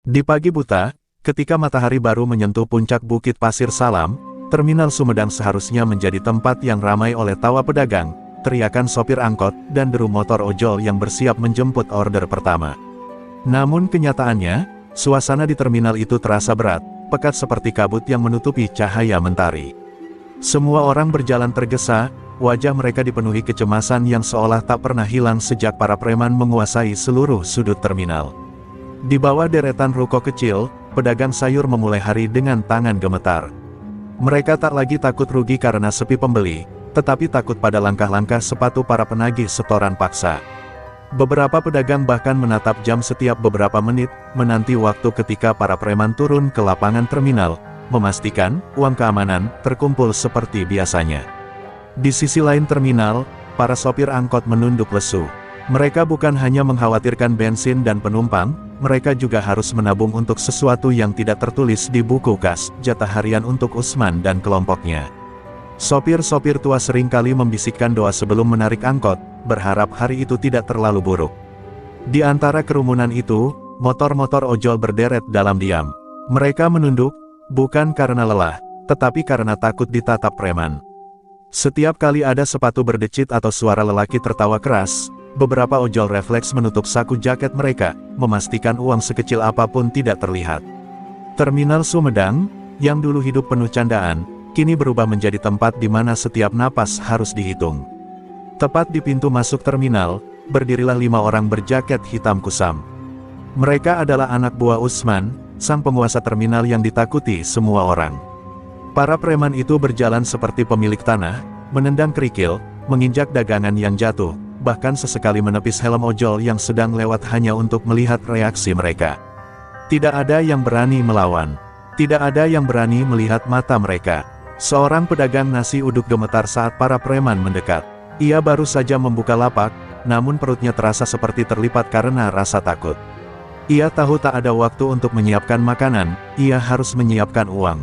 Di pagi buta, ketika matahari baru menyentuh puncak Bukit Pasir Salam, Terminal Sumedang seharusnya menjadi tempat yang ramai oleh tawa pedagang, teriakan sopir angkot, dan deru motor ojol yang bersiap menjemput order pertama. Namun kenyataannya, suasana di terminal itu terasa berat, pekat seperti kabut yang menutupi cahaya mentari. Semua orang berjalan tergesa, wajah mereka dipenuhi kecemasan yang seolah tak pernah hilang sejak para preman menguasai seluruh sudut terminal. Di bawah deretan ruko kecil, pedagang sayur memulai hari dengan tangan gemetar. Mereka tak lagi takut rugi karena sepi pembeli, tetapi takut pada langkah-langkah sepatu para penagih setoran paksa. Beberapa pedagang bahkan menatap jam setiap beberapa menit, menanti waktu ketika para preman turun ke lapangan terminal, memastikan uang keamanan terkumpul seperti biasanya. Di sisi lain terminal, para sopir angkot menunduk lesu. Mereka bukan hanya mengkhawatirkan bensin dan penumpang, mereka juga harus menabung untuk sesuatu yang tidak tertulis di buku kas, jatah harian untuk Usman dan kelompoknya. Sopir-sopir tua seringkali membisikkan doa sebelum menarik angkot, berharap hari itu tidak terlalu buruk. Di antara kerumunan itu, motor-motor ojol berderet dalam diam. Mereka menunduk, bukan karena lelah, tetapi karena takut ditatap preman. Setiap kali ada sepatu berdecit atau suara lelaki tertawa keras, beberapa ojol refleks menutup saku jaket mereka, memastikan uang sekecil apapun tidak terlihat. Terminal Sumedang, yang dulu hidup penuh candaan, kini berubah menjadi tempat di mana setiap napas harus dihitung. Tepat di pintu masuk terminal, berdirilah 5 orang berjaket hitam kusam. Mereka adalah anak buah Usman, sang penguasa terminal yang ditakuti semua orang. Para preman itu berjalan seperti pemilik tanah, menendang kerikil, menginjak dagangan yang jatuh, bahkan sesekali menepis helm ojol yang sedang lewat hanya untuk melihat reaksi mereka. Tidak ada yang berani melawan. Tidak ada yang berani melihat mata mereka. Seorang pedagang nasi uduk gemetar saat para preman mendekat. Ia baru saja membuka lapak, namun perutnya terasa seperti terlipat karena rasa takut. Ia tahu tak ada waktu untuk menyiapkan makanan, ia harus menyiapkan uang.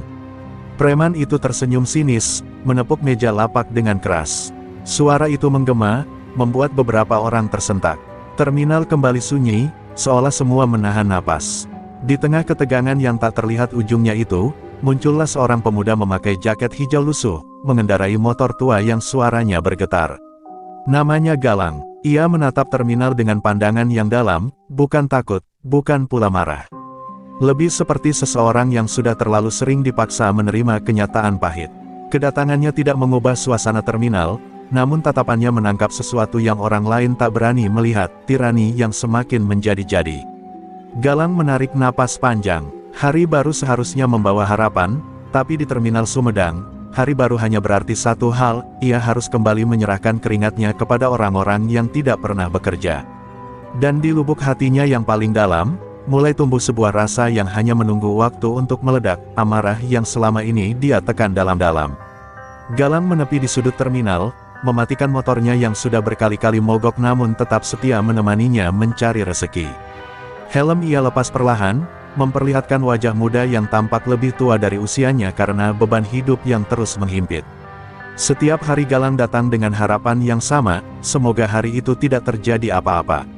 Preman itu tersenyum sinis, menepuk meja lapak dengan keras. Suara itu menggema, membuat beberapa orang tersentak. Terminal kembali sunyi, seolah semua menahan napas. Di tengah ketegangan yang tak terlihat ujungnya itu, muncullah seorang pemuda memakai jaket hijau lusuh, mengendarai motor tua yang suaranya bergetar. Namanya Galang. Ia menatap terminal dengan pandangan yang dalam, bukan takut, bukan pula marah. Lebih seperti seseorang yang sudah terlalu sering dipaksa menerima kenyataan pahit. Kedatangannya tidak mengubah suasana terminal, namun tatapannya menangkap sesuatu yang orang lain tak berani melihat, tirani yang semakin menjadi-jadi. Galang menarik napas panjang. Hari baru seharusnya membawa harapan, tapi di terminal Sumedang, hari baru hanya berarti satu hal, ia harus kembali menyerahkan keringatnya kepada orang-orang yang tidak pernah bekerja. Dan di lubuk hatinya yang paling dalam, mulai tumbuh sebuah rasa yang hanya menunggu waktu untuk meledak, amarah yang selama ini dia tekan dalam-dalam. Galang menepi di sudut terminal, mematikan motornya yang sudah berkali-kali mogok namun tetap setia menemaninya mencari rezeki. Helm ia lepas perlahan, memperlihatkan wajah muda yang tampak lebih tua dari usianya karena beban hidup yang terus menghimpit. Setiap hari Galang datang dengan harapan yang sama, semoga hari itu tidak terjadi apa-apa.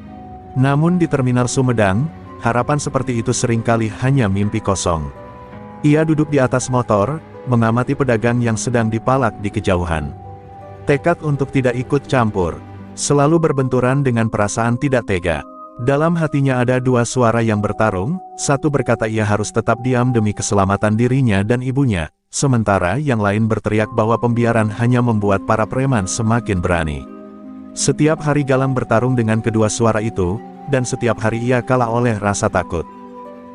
Namun di terminal Sumedang, harapan seperti itu seringkali hanya mimpi kosong. Ia duduk di atas motor, mengamati pedagang yang sedang dipalak di kejauhan. Tekad untuk tidak ikut campur, selalu berbenturan dengan perasaan tidak tega. Dalam hatinya ada dua suara yang bertarung, satu berkata ia harus tetap diam demi keselamatan dirinya dan ibunya, sementara yang lain berteriak bahwa pembiaran hanya membuat para preman semakin berani. Setiap hari Galang bertarung dengan kedua suara itu, dan setiap hari ia kalah oleh rasa takut.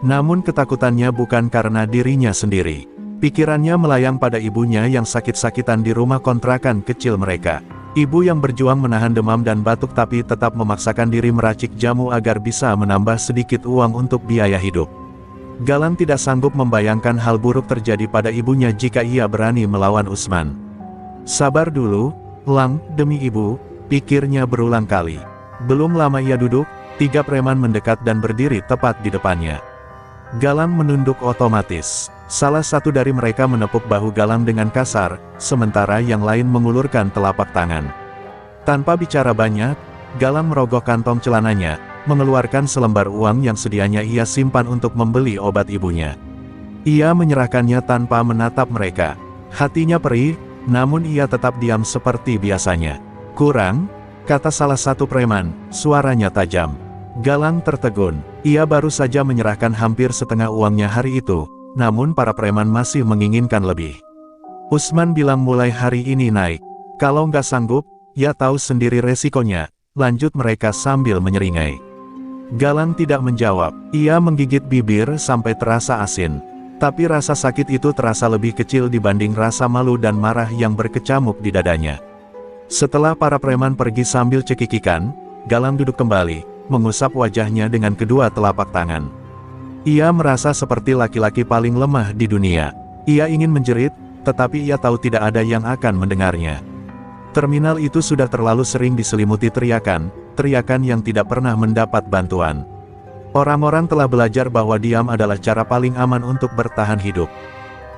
Namun ketakutannya bukan karena dirinya sendiri. Pikirannya melayang pada ibunya yang sakit-sakitan di rumah kontrakan kecil mereka. Ibu yang berjuang menahan demam dan batuk tapi tetap memaksakan diri meracik jamu agar bisa menambah sedikit uang untuk biaya hidup. Galang tidak sanggup membayangkan hal buruk terjadi pada ibunya jika ia berani melawan Usman. Sabar dulu, Lang, demi ibu, pikirnya berulang kali. Belum lama ia duduk, 3 preman mendekat dan berdiri tepat di depannya. Galang menunduk otomatis. Salah satu dari mereka menepuk bahu Galang dengan kasar, sementara yang lain mengulurkan telapak tangan. Tanpa bicara banyak, Galang merogoh kantong celananya, mengeluarkan selembar uang yang sedianya ia simpan untuk membeli obat ibunya. Ia menyerahkannya tanpa menatap mereka. Hatinya perih, namun ia tetap diam seperti biasanya. "Kurang," kata salah satu preman, suaranya tajam. Galang tertegun. Ia baru saja menyerahkan hampir setengah uangnya hari itu, namun para preman masih menginginkan lebih. Usman bilang mulai hari ini naik. "Kalau nggak sanggup, ya tahu sendiri resikonya," lanjut mereka sambil menyeringai. Galang tidak menjawab. Ia menggigit bibir sampai terasa asin. Tapi rasa sakit itu terasa lebih kecil dibanding rasa malu dan marah yang berkecamuk di dadanya. Setelah para preman pergi sambil cekikikan, Galang duduk kembali, mengusap wajahnya dengan kedua telapak tangan. Ia merasa seperti laki-laki paling lemah di dunia. Ia ingin menjerit, tetapi ia tahu tidak ada yang akan mendengarnya. Terminal itu sudah terlalu sering diselimuti teriakan yang tidak pernah mendapat bantuan. Orang-orang telah belajar bahwa diam adalah cara paling aman untuk bertahan hidup.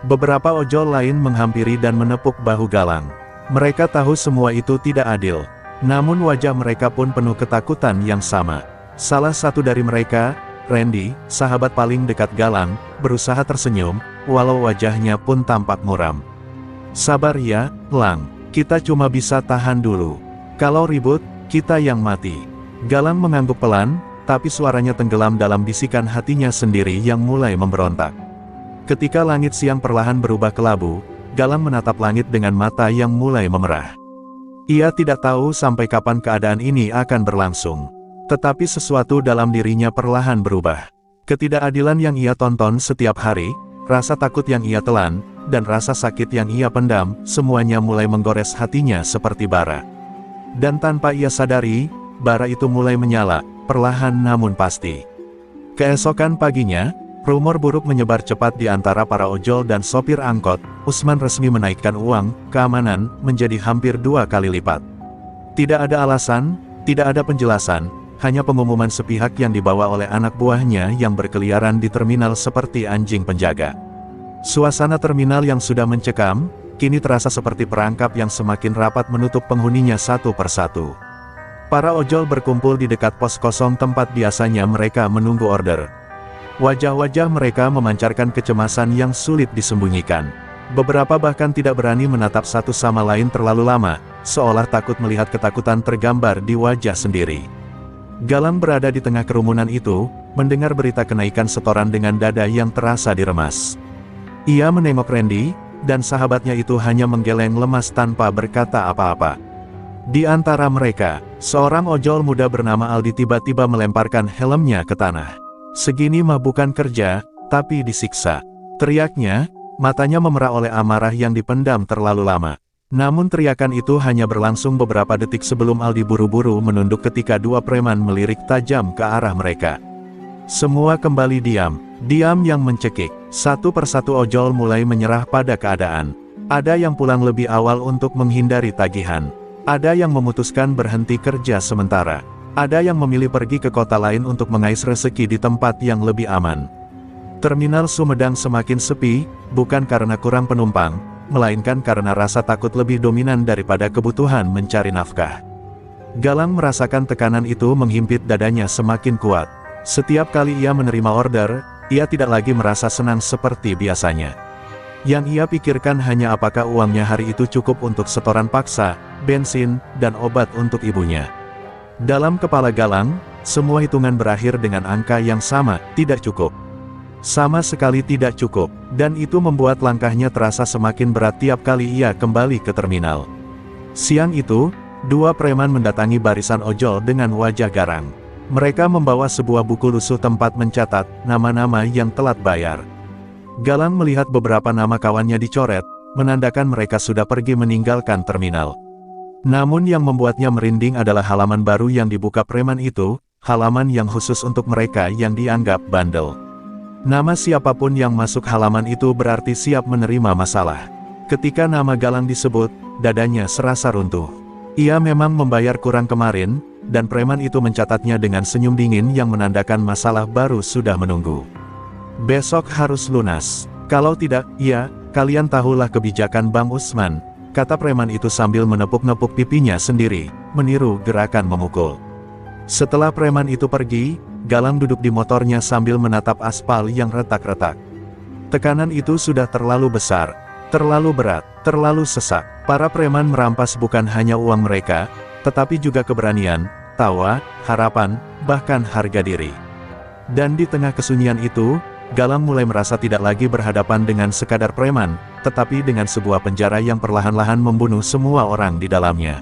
Beberapa ojol lain menghampiri dan menepuk bahu Galang. Mereka tahu semua itu tidak adil. Namun wajah mereka pun penuh ketakutan yang sama. Salah satu dari mereka, Randy, sahabat paling dekat Galang, berusaha tersenyum, walau wajahnya pun tampak muram. "Sabar ya, Lang. Kita cuma bisa tahan dulu. Kalau ribut, kita yang mati." Galang mengangguk pelan, tapi suaranya tenggelam dalam bisikan hatinya sendiri yang mulai memberontak. Ketika langit siang perlahan berubah kelabu, Galang menatap langit dengan mata yang mulai memerah. Ia tidak tahu sampai kapan keadaan ini akan berlangsung. Tetapi sesuatu dalam dirinya perlahan berubah. Ketidakadilan yang ia tonton setiap hari, rasa takut yang ia telan, dan rasa sakit yang ia pendam, semuanya mulai menggores hatinya seperti bara. Dan tanpa ia sadari, bara itu mulai menyala, perlahan namun pasti. Keesokan paginya, rumor buruk menyebar cepat di antara para ojol dan sopir angkot. Usman resmi menaikkan uang keamanan menjadi hampir 2 kali lipat. Tidak ada alasan, tidak ada penjelasan, hanya pengumuman sepihak yang dibawa oleh anak buahnya yang berkeliaran di terminal seperti anjing penjaga. Suasana terminal yang sudah mencekam, kini terasa seperti perangkap yang semakin rapat menutup penghuninya satu persatu. Para ojol berkumpul di dekat pos kosong tempat biasanya mereka menunggu order. Wajah-wajah mereka memancarkan kecemasan yang sulit disembunyikan. Beberapa bahkan tidak berani menatap satu sama lain terlalu lama, seolah takut melihat ketakutan tergambar di wajah sendiri. Galang berada di tengah kerumunan itu, mendengar berita kenaikan setoran dengan dada yang terasa diremas. Ia menengok Randy, dan sahabatnya itu hanya menggeleng lemas tanpa berkata apa-apa. Di antara mereka, seorang ojol muda bernama Aldi tiba-tiba melemparkan helmnya ke tanah. "Segini mah bukan kerja, tapi disiksa," teriaknya, matanya memerah oleh amarah yang dipendam terlalu lama. Namun teriakan itu hanya berlangsung beberapa detik sebelum Aldi buru-buru menunduk ketika 2 preman melirik tajam ke arah mereka. Semua kembali diam, diam yang mencekik. Satu persatu ojol mulai menyerah pada keadaan. Ada yang pulang lebih awal untuk menghindari tagihan. Ada yang memutuskan berhenti kerja sementara. Ada yang memilih pergi ke kota lain untuk mengais rezeki di tempat yang lebih aman. Terminal Sumedang semakin sepi, bukan karena kurang penumpang, melainkan karena rasa takut lebih dominan daripada kebutuhan mencari nafkah. Galang merasakan tekanan itu menghimpit dadanya semakin kuat. Setiap kali ia menerima order, ia tidak lagi merasa senang seperti biasanya. Yang ia pikirkan hanya apakah uangnya hari itu cukup untuk setoran paksa, bensin, dan obat untuk ibunya. Dalam kepala Galang, semua hitungan berakhir dengan angka yang sama, tidak cukup. Sama sekali tidak cukup, dan itu membuat langkahnya terasa semakin berat tiap kali ia kembali ke terminal. Siang itu, 2 preman mendatangi barisan ojol dengan wajah garang. Mereka membawa sebuah buku lusuh tempat mencatat nama-nama yang telat bayar. Galang melihat beberapa nama kawannya dicoret, menandakan mereka sudah pergi meninggalkan terminal. Namun yang membuatnya merinding adalah halaman baru yang dibuka preman itu, halaman yang khusus untuk mereka yang dianggap bandel. Nama siapapun yang masuk halaman itu berarti siap menerima masalah. Ketika nama Galang disebut, dadanya serasa runtuh. Ia memang membayar kurang kemarin, dan preman itu mencatatnya dengan senyum dingin yang menandakan masalah baru sudah menunggu. "Besok harus lunas. Kalau tidak, ya, kalian tahulah kebijakan Bang Usman," kata preman itu sambil menepuk-nepuk pipinya sendiri, meniru gerakan memukul. Setelah preman itu pergi, Galang duduk di motornya sambil menatap aspal yang retak-retak. Tekanan itu sudah terlalu besar, terlalu berat, terlalu sesak. Para preman merampas bukan hanya uang mereka, tetapi juga keberanian, tawa, harapan, bahkan harga diri. Dan di tengah kesunyian itu, Galang mulai merasa tidak lagi berhadapan dengan sekadar preman, tetapi dengan sebuah penjara yang perlahan-lahan membunuh semua orang di dalamnya.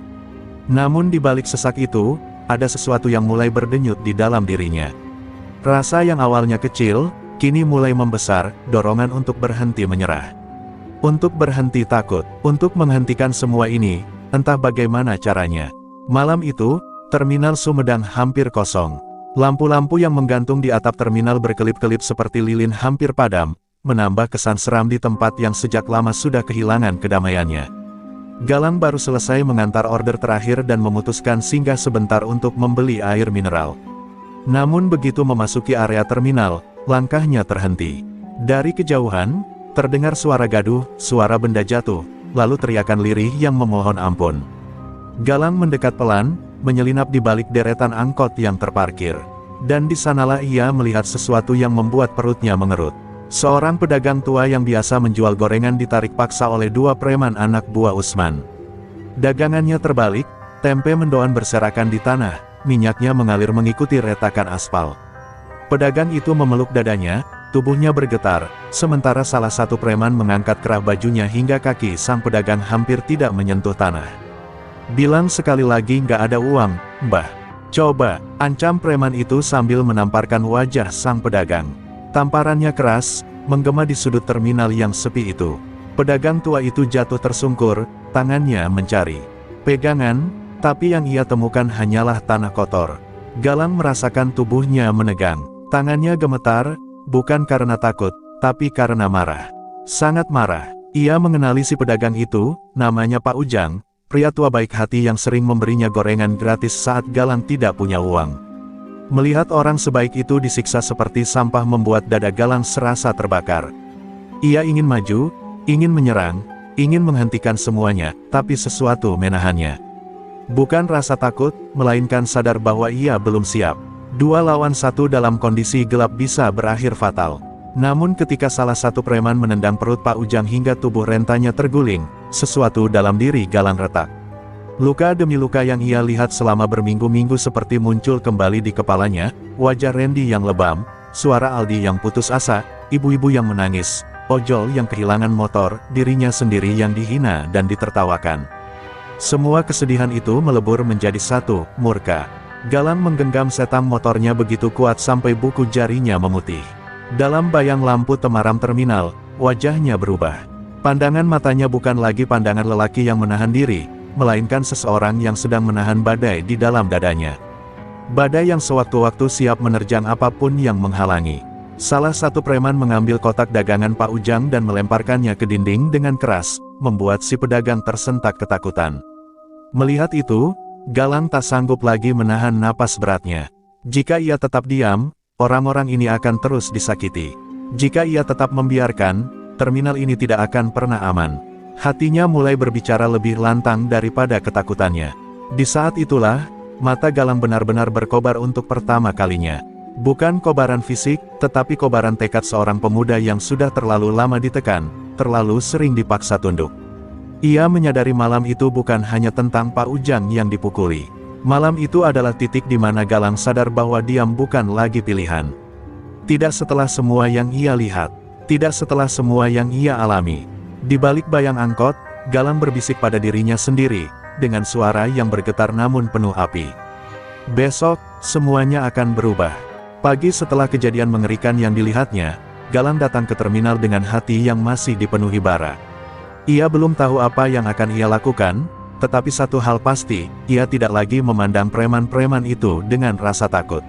Namun di balik sesak itu, ada sesuatu yang mulai berdenyut di dalam dirinya. Rasa yang awalnya kecil, kini mulai membesar, dorongan untuk berhenti menyerah. Untuk berhenti takut, untuk menghentikan semua ini, entah bagaimana caranya. Malam itu, Terminal Sumedang hampir kosong. Lampu-lampu yang menggantung di atap terminal berkelip-kelip seperti lilin hampir padam, menambah kesan seram di tempat yang sejak lama sudah kehilangan kedamaiannya. Galang baru selesai mengantar order terakhir dan memutuskan singgah sebentar untuk membeli air mineral. Namun begitu memasuki area terminal, langkahnya terhenti. Dari kejauhan, terdengar suara gaduh, suara benda jatuh, lalu teriakan lirih yang memohon ampun. Galang mendekat pelan, menyelinap di balik deretan angkot yang terparkir. Dan di sanalah ia melihat sesuatu yang membuat perutnya mengerut. Seorang pedagang tua yang biasa menjual gorengan ditarik paksa oleh dua preman anak buah Usman. Dagangannya terbalik, tempe mendoan berserakan di tanah, minyaknya mengalir mengikuti retakan aspal. Pedagang itu memeluk dadanya, tubuhnya bergetar, sementara salah satu preman mengangkat kerah bajunya hingga kaki sang pedagang hampir tidak menyentuh tanah. "Bilang sekali lagi nggak ada uang, Mbah. Coba," ancam preman itu sambil menamparkan wajah sang pedagang. Tamparannya keras, menggema di sudut terminal yang sepi itu. Pedagang tua itu jatuh tersungkur, tangannya mencari pegangan, tapi yang ia temukan hanyalah tanah kotor. Galang merasakan tubuhnya menegang. Tangannya gemetar, bukan karena takut, tapi karena marah. Sangat marah. Ia mengenali si pedagang itu, namanya Pak Ujang, pria tua baik hati yang sering memberinya gorengan gratis saat Galang tidak punya uang. Melihat orang sebaik itu disiksa seperti sampah membuat dada Galang serasa terbakar. Ia ingin maju, ingin menyerang, ingin menghentikan semuanya, tapi sesuatu menahannya. Bukan rasa takut, melainkan sadar bahwa ia belum siap. 2 lawan 1 dalam kondisi gelap bisa berakhir fatal. Namun ketika salah satu preman menendang perut Pak Ujang hingga tubuh rentanya terguling, sesuatu dalam diri Galang retak. Luka demi luka yang ia lihat selama berminggu-minggu seperti muncul kembali di kepalanya, wajah Randy yang lebam, suara Aldi yang putus asa, ibu-ibu yang menangis, ojol yang kehilangan motor, dirinya sendiri yang dihina dan ditertawakan. Semua kesedihan itu melebur menjadi satu, murka. Galang menggenggam setang motornya begitu kuat sampai buku jarinya memutih. Dalam bayang lampu temaram terminal, wajahnya berubah. Pandangan matanya bukan lagi pandangan lelaki yang menahan diri, melainkan seseorang yang sedang menahan badai di dalam dadanya. Badai yang sewaktu-waktu siap menerjang apapun yang menghalangi. Salah satu preman mengambil kotak dagangan Pak Ujang dan melemparkannya ke dinding dengan keras, membuat si pedagang tersentak ketakutan. Melihat itu, Galang tak sanggup lagi menahan napas beratnya. Jika ia tetap diam, orang-orang ini akan terus disakiti. Jika ia tetap membiarkan, terminal ini tidak akan pernah aman. Hatinya mulai berbicara lebih lantang daripada ketakutannya. Di saat itulah, mata Galang benar-benar berkobar untuk pertama kalinya. Bukan kobaran fisik, tetapi kobaran tekad seorang pemuda yang sudah terlalu lama ditekan, terlalu sering dipaksa tunduk. Ia menyadari malam itu bukan hanya tentang Pak Ujang yang dipukuli. Malam itu adalah titik di mana Galang sadar bahwa diam bukan lagi pilihan. Tidak setelah semua yang ia lihat, tidak setelah semua yang ia alami. Di balik bayang angkot, Galang berbisik pada dirinya sendiri, dengan suara yang bergetar namun penuh api. Besok, semuanya akan berubah. Pagi setelah kejadian mengerikan yang dilihatnya, Galang datang ke terminal dengan hati yang masih dipenuhi bara. Ia belum tahu apa yang akan ia lakukan, tetapi satu hal pasti, ia tidak lagi memandang preman-preman itu dengan rasa takut.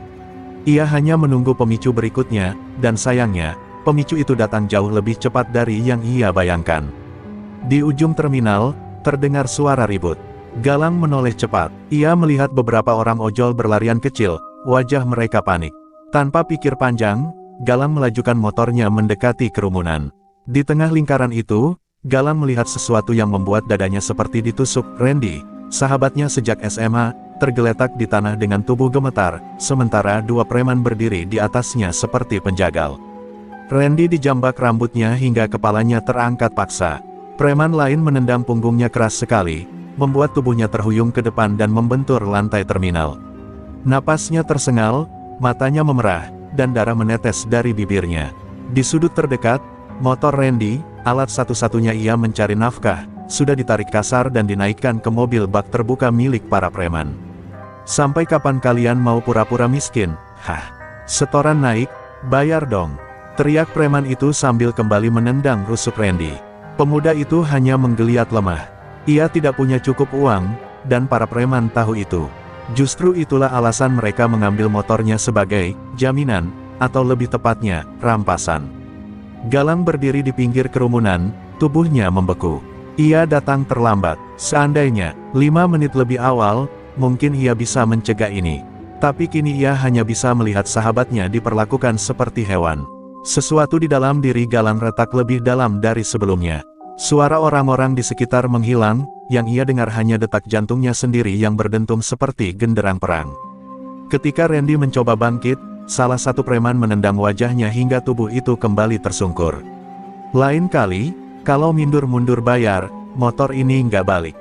Ia hanya menunggu pemicu berikutnya, dan sayangnya, pemicu itu datang jauh lebih cepat dari yang ia bayangkan. Di ujung terminal, terdengar suara ribut. Galang menoleh cepat. Ia melihat beberapa orang ojol berlarian kecil, wajah mereka panik. Tanpa pikir panjang, Galang melajukan motornya mendekati kerumunan. Di tengah lingkaran itu, Galang melihat sesuatu yang membuat dadanya seperti ditusuk. Randy, sahabatnya sejak SMA, tergeletak di tanah dengan tubuh gemetar, sementara dua preman berdiri di atasnya seperti penjagal. Randy dijambak rambutnya hingga kepalanya terangkat paksa. Preman lain menendang punggungnya keras sekali, membuat tubuhnya terhuyung ke depan dan membentur lantai terminal. Napasnya tersengal, matanya memerah, dan darah menetes dari bibirnya. Di sudut terdekat, motor Randy, alat satu-satunya ia mencari nafkah, sudah ditarik kasar dan dinaikkan ke mobil bak terbuka milik para preman. "Sampai kapan kalian mau pura-pura miskin? Hah? Setoran naik, bayar dong!" teriak preman itu sambil kembali menendang rusuk Randy. Pemuda itu hanya menggeliat lemah. Ia tidak punya cukup uang, dan para preman tahu itu. Justru itulah alasan mereka mengambil motornya sebagai jaminan, atau lebih tepatnya, rampasan. Galang berdiri di pinggir kerumunan, tubuhnya membeku. Ia datang terlambat. Seandainya 5 menit lebih awal, mungkin ia bisa mencegah ini. Tapi kini ia hanya bisa melihat sahabatnya diperlakukan seperti hewan. Sesuatu di dalam diri Galang retak lebih dalam dari sebelumnya. Suara orang-orang di sekitar menghilang, yang ia dengar hanya detak jantungnya sendiri yang berdentum seperti genderang perang. Ketika Randy mencoba bangkit, salah satu preman menendang wajahnya hingga tubuh itu kembali tersungkur. "Lain kali, kalau mundur-mundur bayar, motor ini nggak balik,"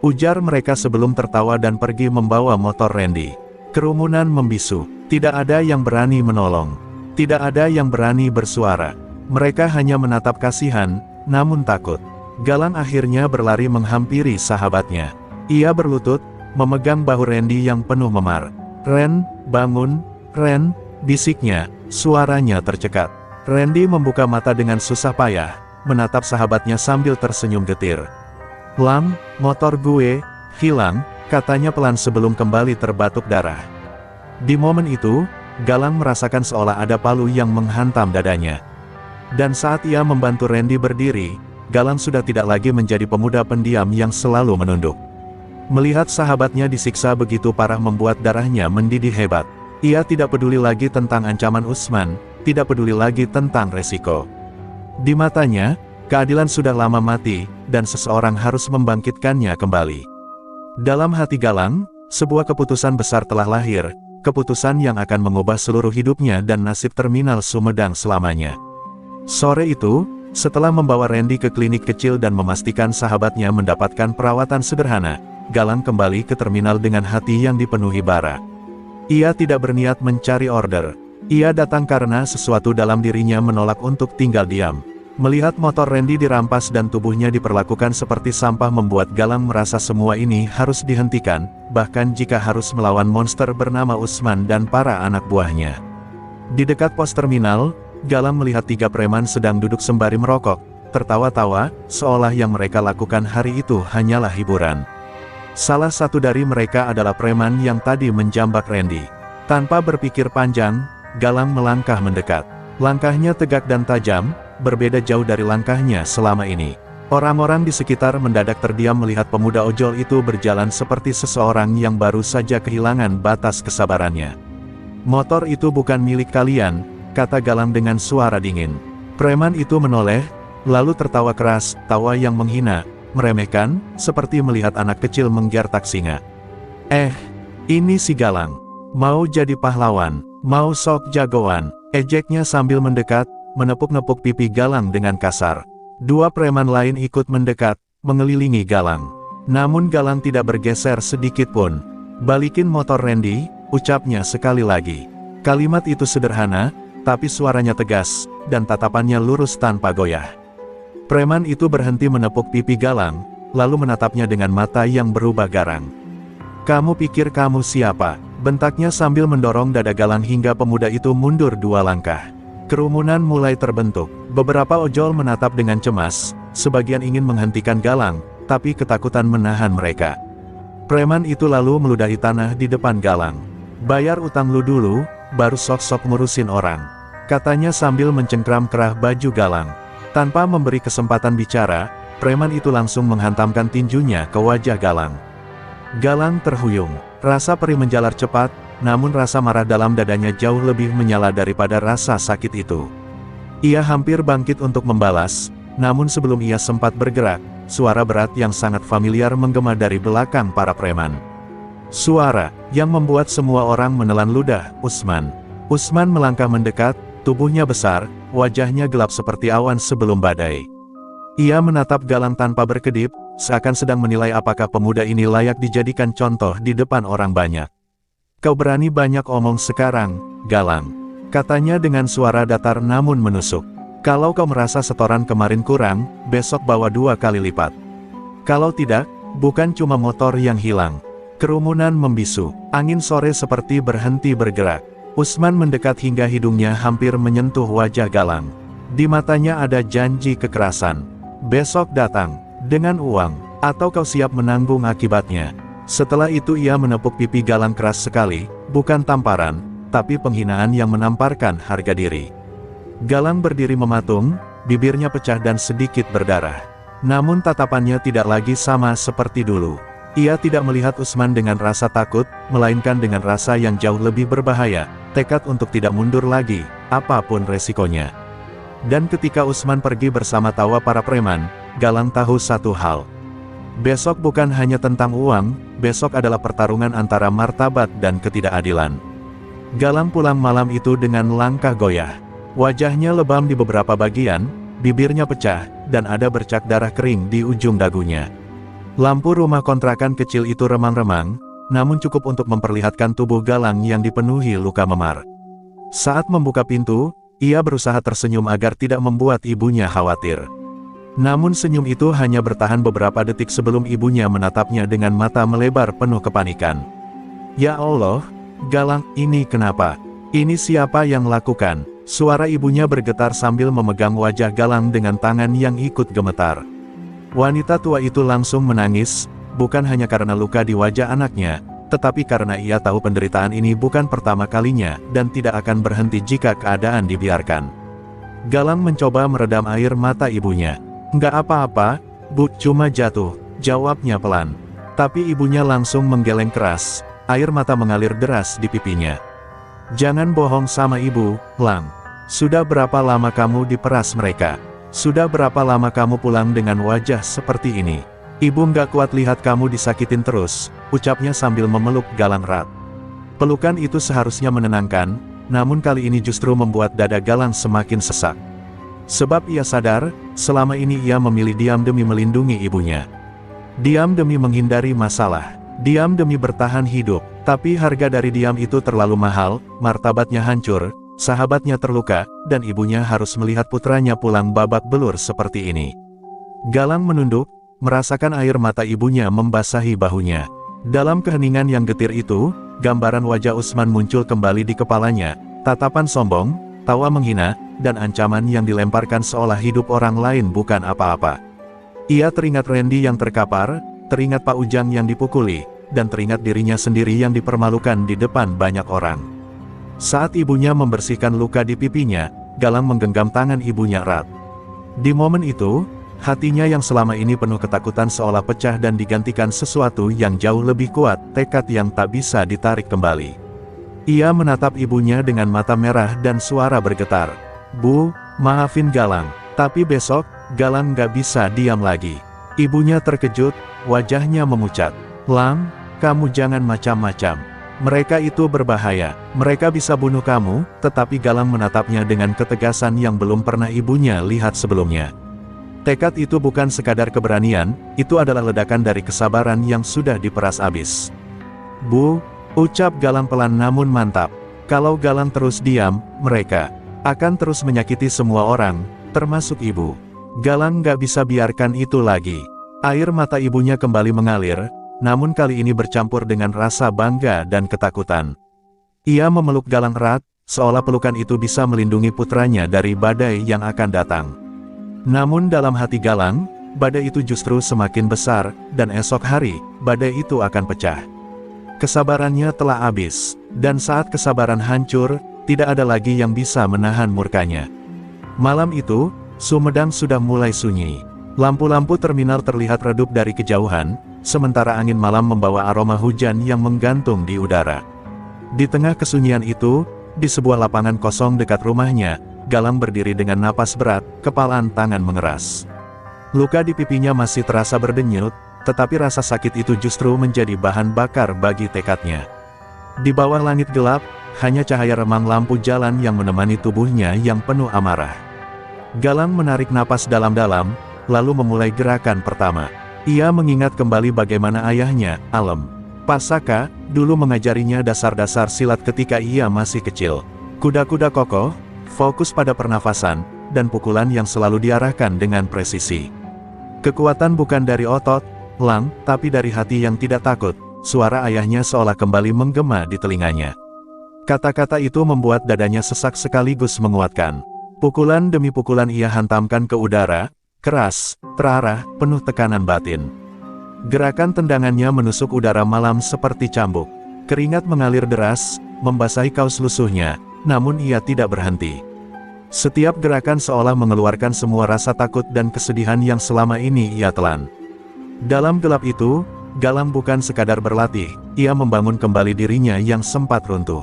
ujar mereka sebelum tertawa dan pergi membawa motor Randy. Kerumunan membisu. Tidak ada yang berani menolong. Tidak ada yang berani bersuara. Mereka hanya menatap kasihan, namun takut. Galang akhirnya berlari menghampiri sahabatnya. Ia berlutut, memegang bahu Randy yang penuh memar. "Ren, bangun, Ren," bisiknya, suaranya tercekat. Randy membuka mata dengan susah payah, menatap sahabatnya sambil tersenyum getir. "Lam, motor gue hilang," katanya pelan sebelum kembali terbatuk darah. Di momen itu, Galang merasakan seolah ada palu yang menghantam dadanya. Dan saat ia membantu Randy berdiri, Galang sudah tidak lagi menjadi pemuda pendiam yang selalu menunduk. Melihat sahabatnya disiksa begitu parah membuat darahnya mendidih hebat. Ia tidak peduli lagi tentang ancaman Usman, tidak peduli lagi tentang resiko. Di matanya, keadilan sudah lama mati, dan seseorang harus membangkitkannya kembali. Dalam hati Galang, sebuah keputusan besar telah lahir, keputusan yang akan mengubah seluruh hidupnya dan nasib terminal Sumedang selamanya. Sore itu, setelah membawa Randy ke klinik kecil dan memastikan sahabatnya mendapatkan perawatan sederhana, Galang kembali ke terminal dengan hati yang dipenuhi bara. Ia tidak berniat mencari order. Ia datang karena sesuatu dalam dirinya menolak untuk tinggal diam. Melihat motor Randy dirampas dan tubuhnya diperlakukan seperti sampah membuat Galang merasa semua ini harus dihentikan, bahkan jika harus melawan monster bernama Usman dan para anak buahnya. Di dekat pos terminal, Galang melihat 3 preman sedang duduk sembari merokok, tertawa-tawa, seolah yang mereka lakukan hari itu hanyalah hiburan. Salah satu dari mereka adalah preman yang tadi menjambak Randy. Tanpa berpikir panjang, Galang melangkah mendekat. Langkahnya tegak dan tajam, berbeda jauh dari langkahnya selama ini. Orang-orang di sekitar mendadak terdiam melihat pemuda ojol itu berjalan seperti seseorang yang baru saja kehilangan batas kesabarannya. "Motor itu bukan milik kalian," kata Galang dengan suara dingin. Preman itu menoleh, lalu tertawa keras, tawa yang menghina, meremehkan, seperti melihat anak kecil menggertak singa. Ini si Galang. Mau jadi pahlawan, mau sok jagoan, ejeknya sambil mendekat, menepuk-nepuk pipi Galang dengan kasar. 2 preman lain ikut mendekat, mengelilingi Galang. Namun Galang tidak bergeser sedikit pun. "Balikin motor Randy," ucapnya sekali lagi. Kalimat itu sederhana, tapi suaranya tegas, dan tatapannya lurus tanpa goyah. Preman itu berhenti menepuk pipi Galang, lalu menatapnya dengan mata yang berubah garang. "Kamu pikir kamu siapa?" bentaknya sambil mendorong dada Galang hingga pemuda itu mundur 2 langkah. Kerumunan mulai terbentuk. Beberapa ojol menatap dengan cemas, sebagian ingin menghentikan Galang, tapi ketakutan menahan mereka. Preman itu lalu meludahi tanah di depan Galang. "Bayar utang lu dulu, baru sok-sok ngurusin orang," katanya sambil mencengkram kerah baju Galang. Tanpa memberi kesempatan bicara, preman itu langsung menghantamkan tinjunya ke wajah Galang. Galang terhuyung. Rasa perih menjalar cepat, namun rasa marah dalam dadanya jauh lebih menyala daripada rasa sakit itu. Ia hampir bangkit untuk membalas, namun sebelum ia sempat bergerak, suara berat yang sangat familiar menggema dari belakang para preman. Suara yang membuat semua orang menelan ludah. Usman. Usman melangkah mendekat, tubuhnya besar, wajahnya gelap seperti awan sebelum badai. Ia menatap Galang tanpa berkedip, seakan sedang menilai apakah pemuda ini layak dijadikan contoh di depan orang banyak. "Kau berani banyak omong sekarang, Galang," katanya dengan suara datar namun menusuk. "Kalau kau merasa setoran kemarin kurang, besok bawa 2 kali lipat. Kalau tidak, bukan cuma motor yang hilang." Kerumunan membisu, angin sore seperti berhenti bergerak. Usman mendekat hingga hidungnya hampir menyentuh wajah Galang. Di matanya ada janji kekerasan. "Besok datang, dengan uang, atau kau siap menanggung akibatnya." Setelah itu ia menepuk pipi Galang keras sekali, bukan tamparan, tapi penghinaan yang menamparkan harga diri. Galang berdiri mematung, bibirnya pecah dan sedikit berdarah. Namun tatapannya tidak lagi sama seperti dulu. Ia tidak melihat Usman dengan rasa takut, melainkan dengan rasa yang jauh lebih berbahaya, tekad untuk tidak mundur lagi, apapun resikonya. Dan ketika Usman pergi bersama tawa para preman, Galang tahu satu hal. Besok bukan hanya tentang uang, besok adalah pertarungan antara martabat dan ketidakadilan. Galang pulang malam itu dengan langkah goyah. Wajahnya lebam di beberapa bagian, bibirnya pecah, dan ada bercak darah kering di ujung dagunya. Lampu rumah kontrakan kecil itu remang-remang, namun cukup untuk memperlihatkan tubuh Galang yang dipenuhi luka memar. Saat membuka pintu, ia berusaha tersenyum agar tidak membuat ibunya khawatir. Namun senyum itu hanya bertahan beberapa detik sebelum ibunya menatapnya dengan mata melebar penuh kepanikan. "Ya Allah, Galang, ini kenapa? Ini siapa yang lakukan?" Suara ibunya bergetar sambil memegang wajah Galang dengan tangan yang ikut gemetar. Wanita tua itu langsung menangis, bukan hanya karena luka di wajah anaknya, tetapi karena ia tahu penderitaan ini bukan pertama kalinya, dan tidak akan berhenti jika keadaan dibiarkan. Galang mencoba meredam air mata ibunya. "Nggak apa-apa, Bu, cuma jatuh," jawabnya pelan. Tapi ibunya langsung menggeleng keras, air mata mengalir deras di pipinya. "Jangan bohong sama ibu, Lang. Sudah berapa lama kamu diperas mereka? Sudah berapa lama kamu pulang dengan wajah seperti ini? Ibu nggak kuat lihat kamu disakitin terus," ucapnya sambil memeluk Galang erat. Pelukan itu seharusnya menenangkan, namun kali ini justru membuat dada Galang semakin sesak. Sebab ia sadar, selama ini ia memilih diam demi melindungi ibunya. Diam demi menghindari masalah. Diam demi bertahan hidup. Tapi harga dari diam itu terlalu mahal, martabatnya hancur, sahabatnya terluka, dan ibunya harus melihat putranya pulang babak belur seperti ini. Galang menunduk, merasakan air mata ibunya membasahi bahunya. Dalam keheningan yang getir itu, gambaran wajah Usman muncul kembali di kepalanya, tatapan sombong, tawa menghina, dan ancaman yang dilemparkan seolah hidup orang lain bukan apa-apa. Ia teringat Randy yang terkapar, teringat Pak Ujang yang dipukuli, dan teringat dirinya sendiri yang dipermalukan di depan banyak orang. Saat ibunya membersihkan luka di pipinya, Galang menggenggam tangan ibunya erat. Di momen itu, hatinya yang selama ini penuh ketakutan seolah pecah dan digantikan sesuatu yang jauh lebih kuat, tekad yang tak bisa ditarik kembali. Ia menatap ibunya dengan mata merah dan suara bergetar. "Bu, maafin Galang, tapi besok, Galang gak bisa diam lagi." Ibunya terkejut, wajahnya memucat. "Lang, kamu jangan macam-macam. Mereka itu berbahaya, mereka bisa bunuh kamu," tetapi Galang menatapnya dengan ketegasan yang belum pernah ibunya lihat sebelumnya. Tekad itu bukan sekadar keberanian, itu adalah ledakan dari kesabaran yang sudah diperas habis. "Bu," ucap Galang pelan namun mantap, "kalau Galang terus diam, mereka akan terus menyakiti semua orang, termasuk ibu. Galang gak bisa biarkan itu lagi." Air mata ibunya kembali mengalir, namun kali ini bercampur dengan rasa bangga dan ketakutan. Ia memeluk Galang erat, seolah pelukan itu bisa melindungi putranya dari badai yang akan datang. Namun dalam hati Galang, badai itu justru semakin besar, dan esok hari, badai itu akan pecah. Kesabarannya telah habis, dan saat kesabaran hancur, tidak ada lagi yang bisa menahan murkanya. Malam itu, Sumedang sudah mulai sunyi. Lampu-lampu terminal terlihat redup dari kejauhan, sementara angin malam membawa aroma hujan yang menggantung di udara. Di tengah kesunyian itu, di sebuah lapangan kosong dekat rumahnya, Galang berdiri dengan napas berat, kepalan tangan mengeras. Luka di pipinya masih terasa berdenyut, tetapi rasa sakit itu justru menjadi bahan bakar bagi tekadnya. Di bawah langit gelap, hanya cahaya remang lampu jalan yang menemani tubuhnya yang penuh amarah. Galang menarik napas dalam-dalam, lalu memulai gerakan pertama. Ia mengingat kembali bagaimana ayahnya, Alem Pasaka, dulu mengajarinya dasar-dasar silat ketika ia masih kecil. Kuda-kuda kokoh, fokus pada pernafasan, dan pukulan yang selalu diarahkan dengan presisi. Kekuatan bukan dari otot, lang, tapi dari hati yang tidak takut. Suara ayahnya seolah kembali menggema di telinganya. Kata-kata itu membuat dadanya sesak sekaligus menguatkan. Pukulan demi pukulan ia hantamkan ke udara, keras, terarah, penuh tekanan batin. Gerakan tendangannya menusuk udara malam seperti cambuk. Keringat mengalir deras, membasahi kaus lusuhnya, namun ia tidak berhenti. Setiap gerakan seolah mengeluarkan semua rasa takut dan kesedihan yang selama ini ia telan. Dalam gelap itu, Galang bukan sekadar berlatih, ia membangun kembali dirinya yang sempat runtuh.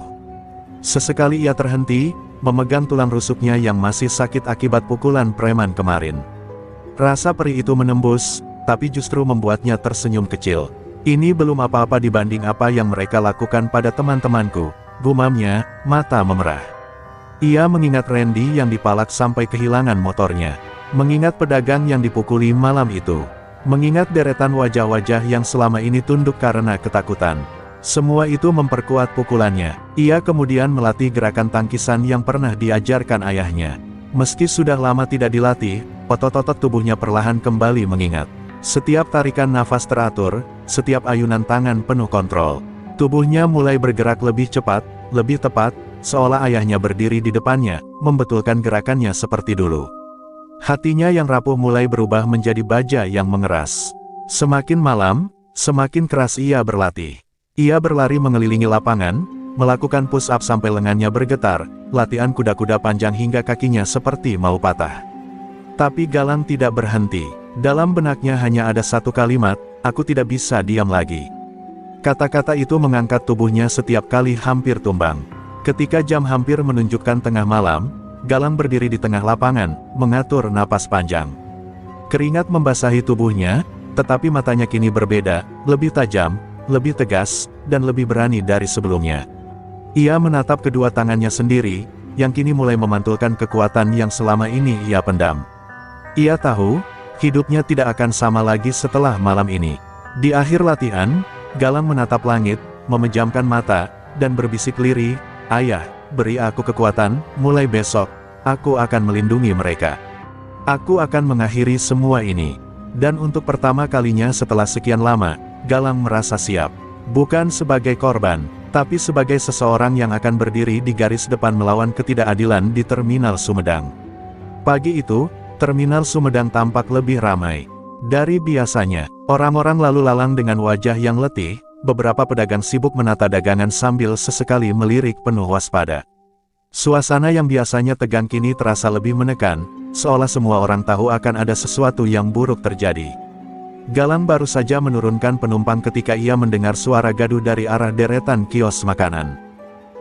Sesekali ia terhenti, memegang tulang rusuknya yang masih sakit akibat pukulan preman kemarin. Rasa perih itu menembus, tapi justru membuatnya tersenyum kecil. Ini belum apa-apa dibanding apa yang mereka lakukan pada teman-temanku, gumamnya, mata memerah. Ia mengingat Randy yang dipalak sampai kehilangan motornya. Mengingat pedagang yang dipukuli malam itu. Mengingat deretan wajah-wajah yang selama ini tunduk karena ketakutan. Semua itu memperkuat pukulannya. Ia kemudian melatih gerakan tangkisan yang pernah diajarkan ayahnya. Meski sudah lama tidak dilatih, otot-otot tubuhnya perlahan kembali mengingat. Setiap tarikan nafas teratur, setiap ayunan tangan penuh kontrol. Tubuhnya mulai bergerak lebih cepat, lebih tepat, seolah ayahnya berdiri di depannya, membetulkan gerakannya seperti dulu. Hatinya yang rapuh mulai berubah menjadi baja yang mengeras. Semakin malam, semakin keras ia berlatih. Ia berlari mengelilingi lapangan, melakukan push-up sampai lengannya bergetar, latihan kuda-kuda panjang hingga kakinya seperti mau patah. Tapi Galang tidak berhenti. Dalam benaknya hanya ada satu kalimat, "Aku tidak bisa diam lagi." Kata-kata itu mengangkat tubuhnya setiap kali hampir tumbang. Ketika jam hampir menunjukkan tengah malam, Galang berdiri di tengah lapangan, mengatur napas panjang. Keringat membasahi tubuhnya, tetapi matanya kini berbeda, lebih tajam, lebih tegas, dan lebih berani dari sebelumnya. Ia menatap kedua tangannya sendiri, yang kini mulai memantulkan kekuatan yang selama ini ia pendam. Ia tahu, hidupnya tidak akan sama lagi setelah malam ini. Di akhir latihan, Galang menatap langit, memejamkan mata, dan berbisik lirih, "Ayah, beri aku kekuatan, mulai besok, aku akan melindungi mereka. Aku akan mengakhiri semua ini." Dan untuk pertama kalinya setelah sekian lama, Galang merasa siap. Bukan sebagai korban, tapi sebagai seseorang yang akan berdiri di garis depan melawan ketidakadilan di Terminal Sumedang. Pagi itu, Terminal Sumedang tampak lebih ramai dari biasanya. Orang-orang lalu lalang dengan wajah yang letih, beberapa pedagang sibuk menata dagangan sambil sesekali melirik penuh waspada. Suasana yang biasanya tegang kini terasa lebih menekan, seolah semua orang tahu akan ada sesuatu yang buruk terjadi. Galang baru saja menurunkan penumpang ketika ia mendengar suara gaduh dari arah deretan kios makanan.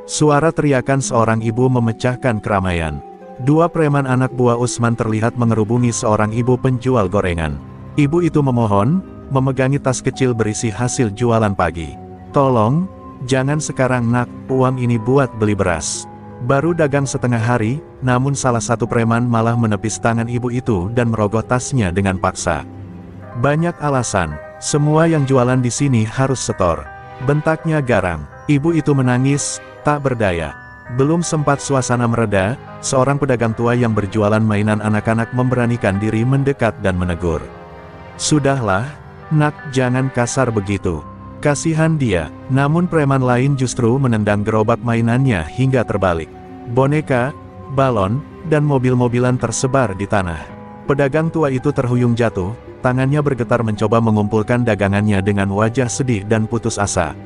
Suara teriakan seorang ibu memecahkan keramaian. Dua preman anak buah Usman terlihat mengerubungi seorang ibu penjual gorengan. Ibu itu memohon, memegangi tas kecil berisi hasil jualan pagi. "Tolong, jangan sekarang nak, uang ini buat beli beras." Baru dagang setengah hari, namun salah satu preman malah menepis tangan ibu itu dan merogoh tasnya dengan paksa. "Banyak alasan, semua yang jualan di sini harus setor," bentaknya garang. Ibu itu menangis, tak berdaya. Belum sempat suasana mereda, seorang pedagang tua yang berjualan mainan anak-anak memberanikan diri mendekat dan menegur. "Sudahlah, nak, jangan kasar begitu. Kasihan dia." Namun preman lain justru menendang gerobak mainannya hingga terbalik. Boneka, balon, dan mobil-mobilan tersebar di tanah. Pedagang tua itu terhuyung jatuh, tangannya bergetar mencoba mengumpulkan dagangannya dengan wajah sedih dan putus asa.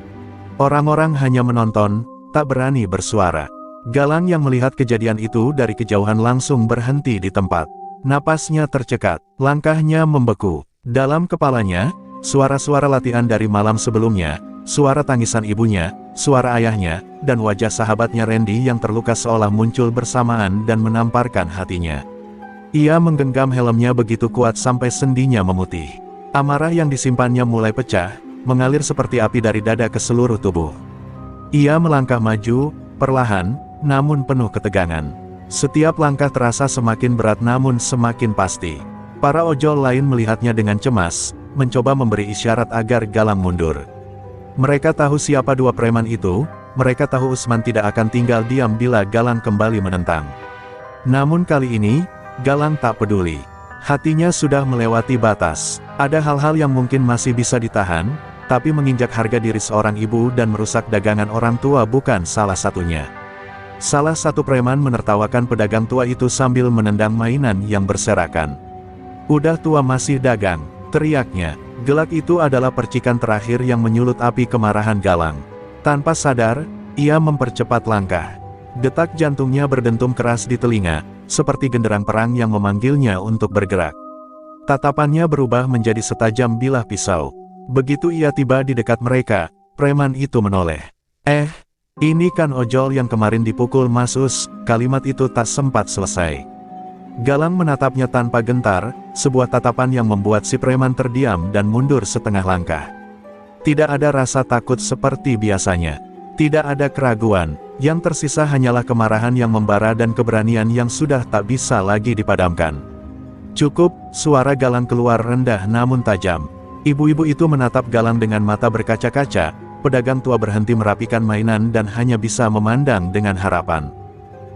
Orang-orang hanya menonton, tak berani bersuara. Galang yang melihat kejadian itu dari kejauhan langsung berhenti di tempat. Napasnya tercekat, langkahnya membeku. Dalam kepalanya, suara-suara latihan dari malam sebelumnya, suara tangisan ibunya, suara ayahnya, dan wajah sahabatnya Randy yang terluka seolah muncul bersamaan dan menamparkan hatinya. Ia menggenggam helmnya begitu kuat sampai sendinya memutih. Amarah yang disimpannya mulai pecah, mengalir seperti api dari dada ke seluruh tubuh. Ia melangkah maju, perlahan, namun penuh ketegangan. Setiap langkah terasa semakin berat namun semakin pasti. Para ojol lain melihatnya dengan cemas, mencoba memberi isyarat agar Galang mundur. Mereka tahu siapa dua preman itu, mereka tahu Usman tidak akan tinggal diam bila Galang kembali menentang. Namun kali ini, Galang tak peduli. Hatinya sudah melewati batas. Ada hal-hal yang mungkin masih bisa ditahan, tapi menginjak harga diri seorang ibu dan merusak dagangan orang tua bukan salah satunya. Salah satu preman menertawakan pedagang tua itu sambil menendang mainan yang berserakan. "Udah tua masih dagang," teriaknya. Gelak itu adalah percikan terakhir yang menyulut api kemarahan Galang. Tanpa sadar, ia mempercepat langkah. Detak jantungnya berdentum keras di telinga, seperti genderang perang yang memanggilnya untuk bergerak. Tatapannya berubah menjadi setajam bilah pisau. Begitu ia tiba di dekat mereka, preman itu menoleh. Ini kan ojol yang kemarin dipukul Mas Us." Kalimat itu tak sempat selesai. Galang menatapnya tanpa gentar, sebuah tatapan yang membuat si preman terdiam dan mundur setengah langkah. Tidak ada rasa takut seperti biasanya. Tidak ada keraguan, yang tersisa hanyalah kemarahan yang membara dan keberanian yang sudah tak bisa lagi dipadamkan. "Cukup," suara Galang keluar rendah namun tajam. Ibu-ibu itu menatap Galang dengan mata berkaca-kaca, pedagang tua berhenti merapikan mainan dan hanya bisa memandang dengan harapan.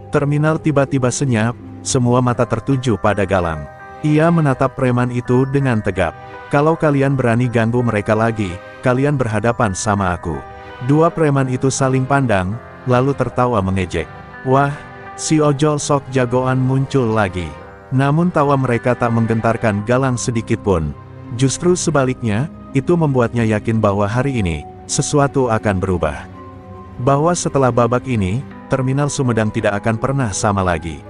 Terminal tiba-tiba senyap, semua mata tertuju pada Galang. Ia menatap preman itu dengan tegap. "Kalau kalian berani ganggu mereka lagi, kalian berhadapan sama aku." Dua preman itu saling pandang, lalu tertawa mengejek. Wah, si ojol sok jagoan muncul lagi. Namun tawa mereka tak menggentarkan Galang sedikitpun. Justru sebaliknya, itu membuatnya yakin bahwa hari ini, sesuatu akan berubah. Bahwa setelah babak ini, Terminal Sumedang tidak akan pernah sama lagi.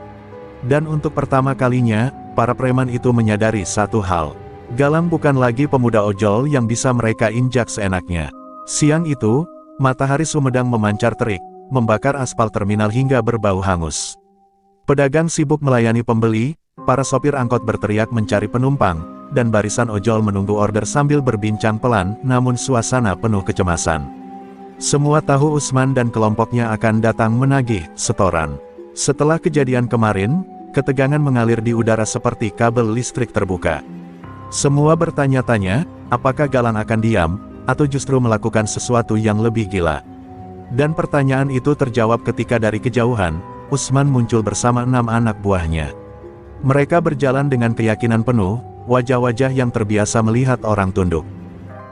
Dan untuk pertama kalinya, para preman itu menyadari satu hal. Galang bukan lagi pemuda ojol yang bisa mereka injak seenaknya. Siang itu, matahari Sumedang memancar terik, membakar aspal terminal hingga berbau hangus. Pedagang sibuk melayani pembeli, para sopir angkot berteriak mencari penumpang, dan barisan ojol menunggu order sambil berbincang pelan, namun suasana penuh kecemasan. Semua tahu Usman dan kelompoknya akan datang menagih setoran. Setelah kejadian kemarin, ketegangan mengalir di udara seperti kabel listrik terbuka. Semua bertanya-tanya, apakah Galang akan diam, atau justru melakukan sesuatu yang lebih gila. Dan pertanyaan itu terjawab ketika dari kejauhan, Usman muncul bersama 6 anak buahnya. Mereka berjalan dengan keyakinan penuh, wajah-wajah yang terbiasa melihat orang tunduk.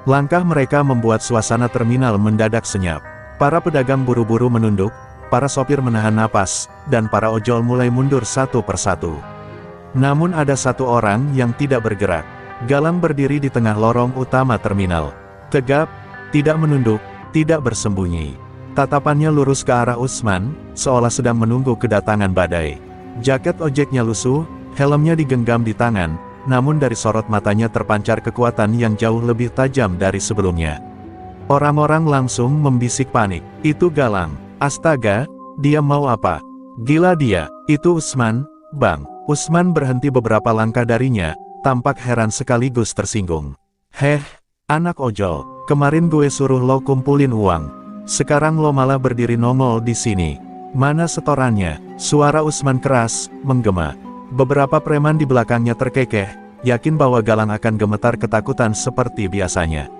Langkah mereka membuat suasana terminal mendadak senyap. Para pedagang buru-buru menunduk, para sopir menahan napas, dan para ojol mulai mundur satu persatu. Namun ada satu orang yang tidak bergerak. Galang berdiri di tengah lorong utama terminal. Tegap, tidak menunduk, tidak bersembunyi. Tatapannya lurus ke arah Usman, seolah sedang menunggu kedatangan badai. Jaket ojeknya lusuh, helmnya digenggam di tangan, namun dari sorot matanya terpancar kekuatan yang jauh lebih tajam dari sebelumnya. Orang-orang langsung membisik panik. "Itu Galang. Astaga, dia mau apa? Gila dia, itu Usman, Bang." Usman berhenti beberapa langkah darinya, tampak heran sekaligus tersinggung. Anak ojol, kemarin gue suruh lo kumpulin uang. Sekarang lo malah berdiri nongol di sini. Mana setorannya?" Suara Usman keras, menggema. Beberapa preman di belakangnya terkekeh, yakin bahwa Galang akan gemetar ketakutan seperti biasanya.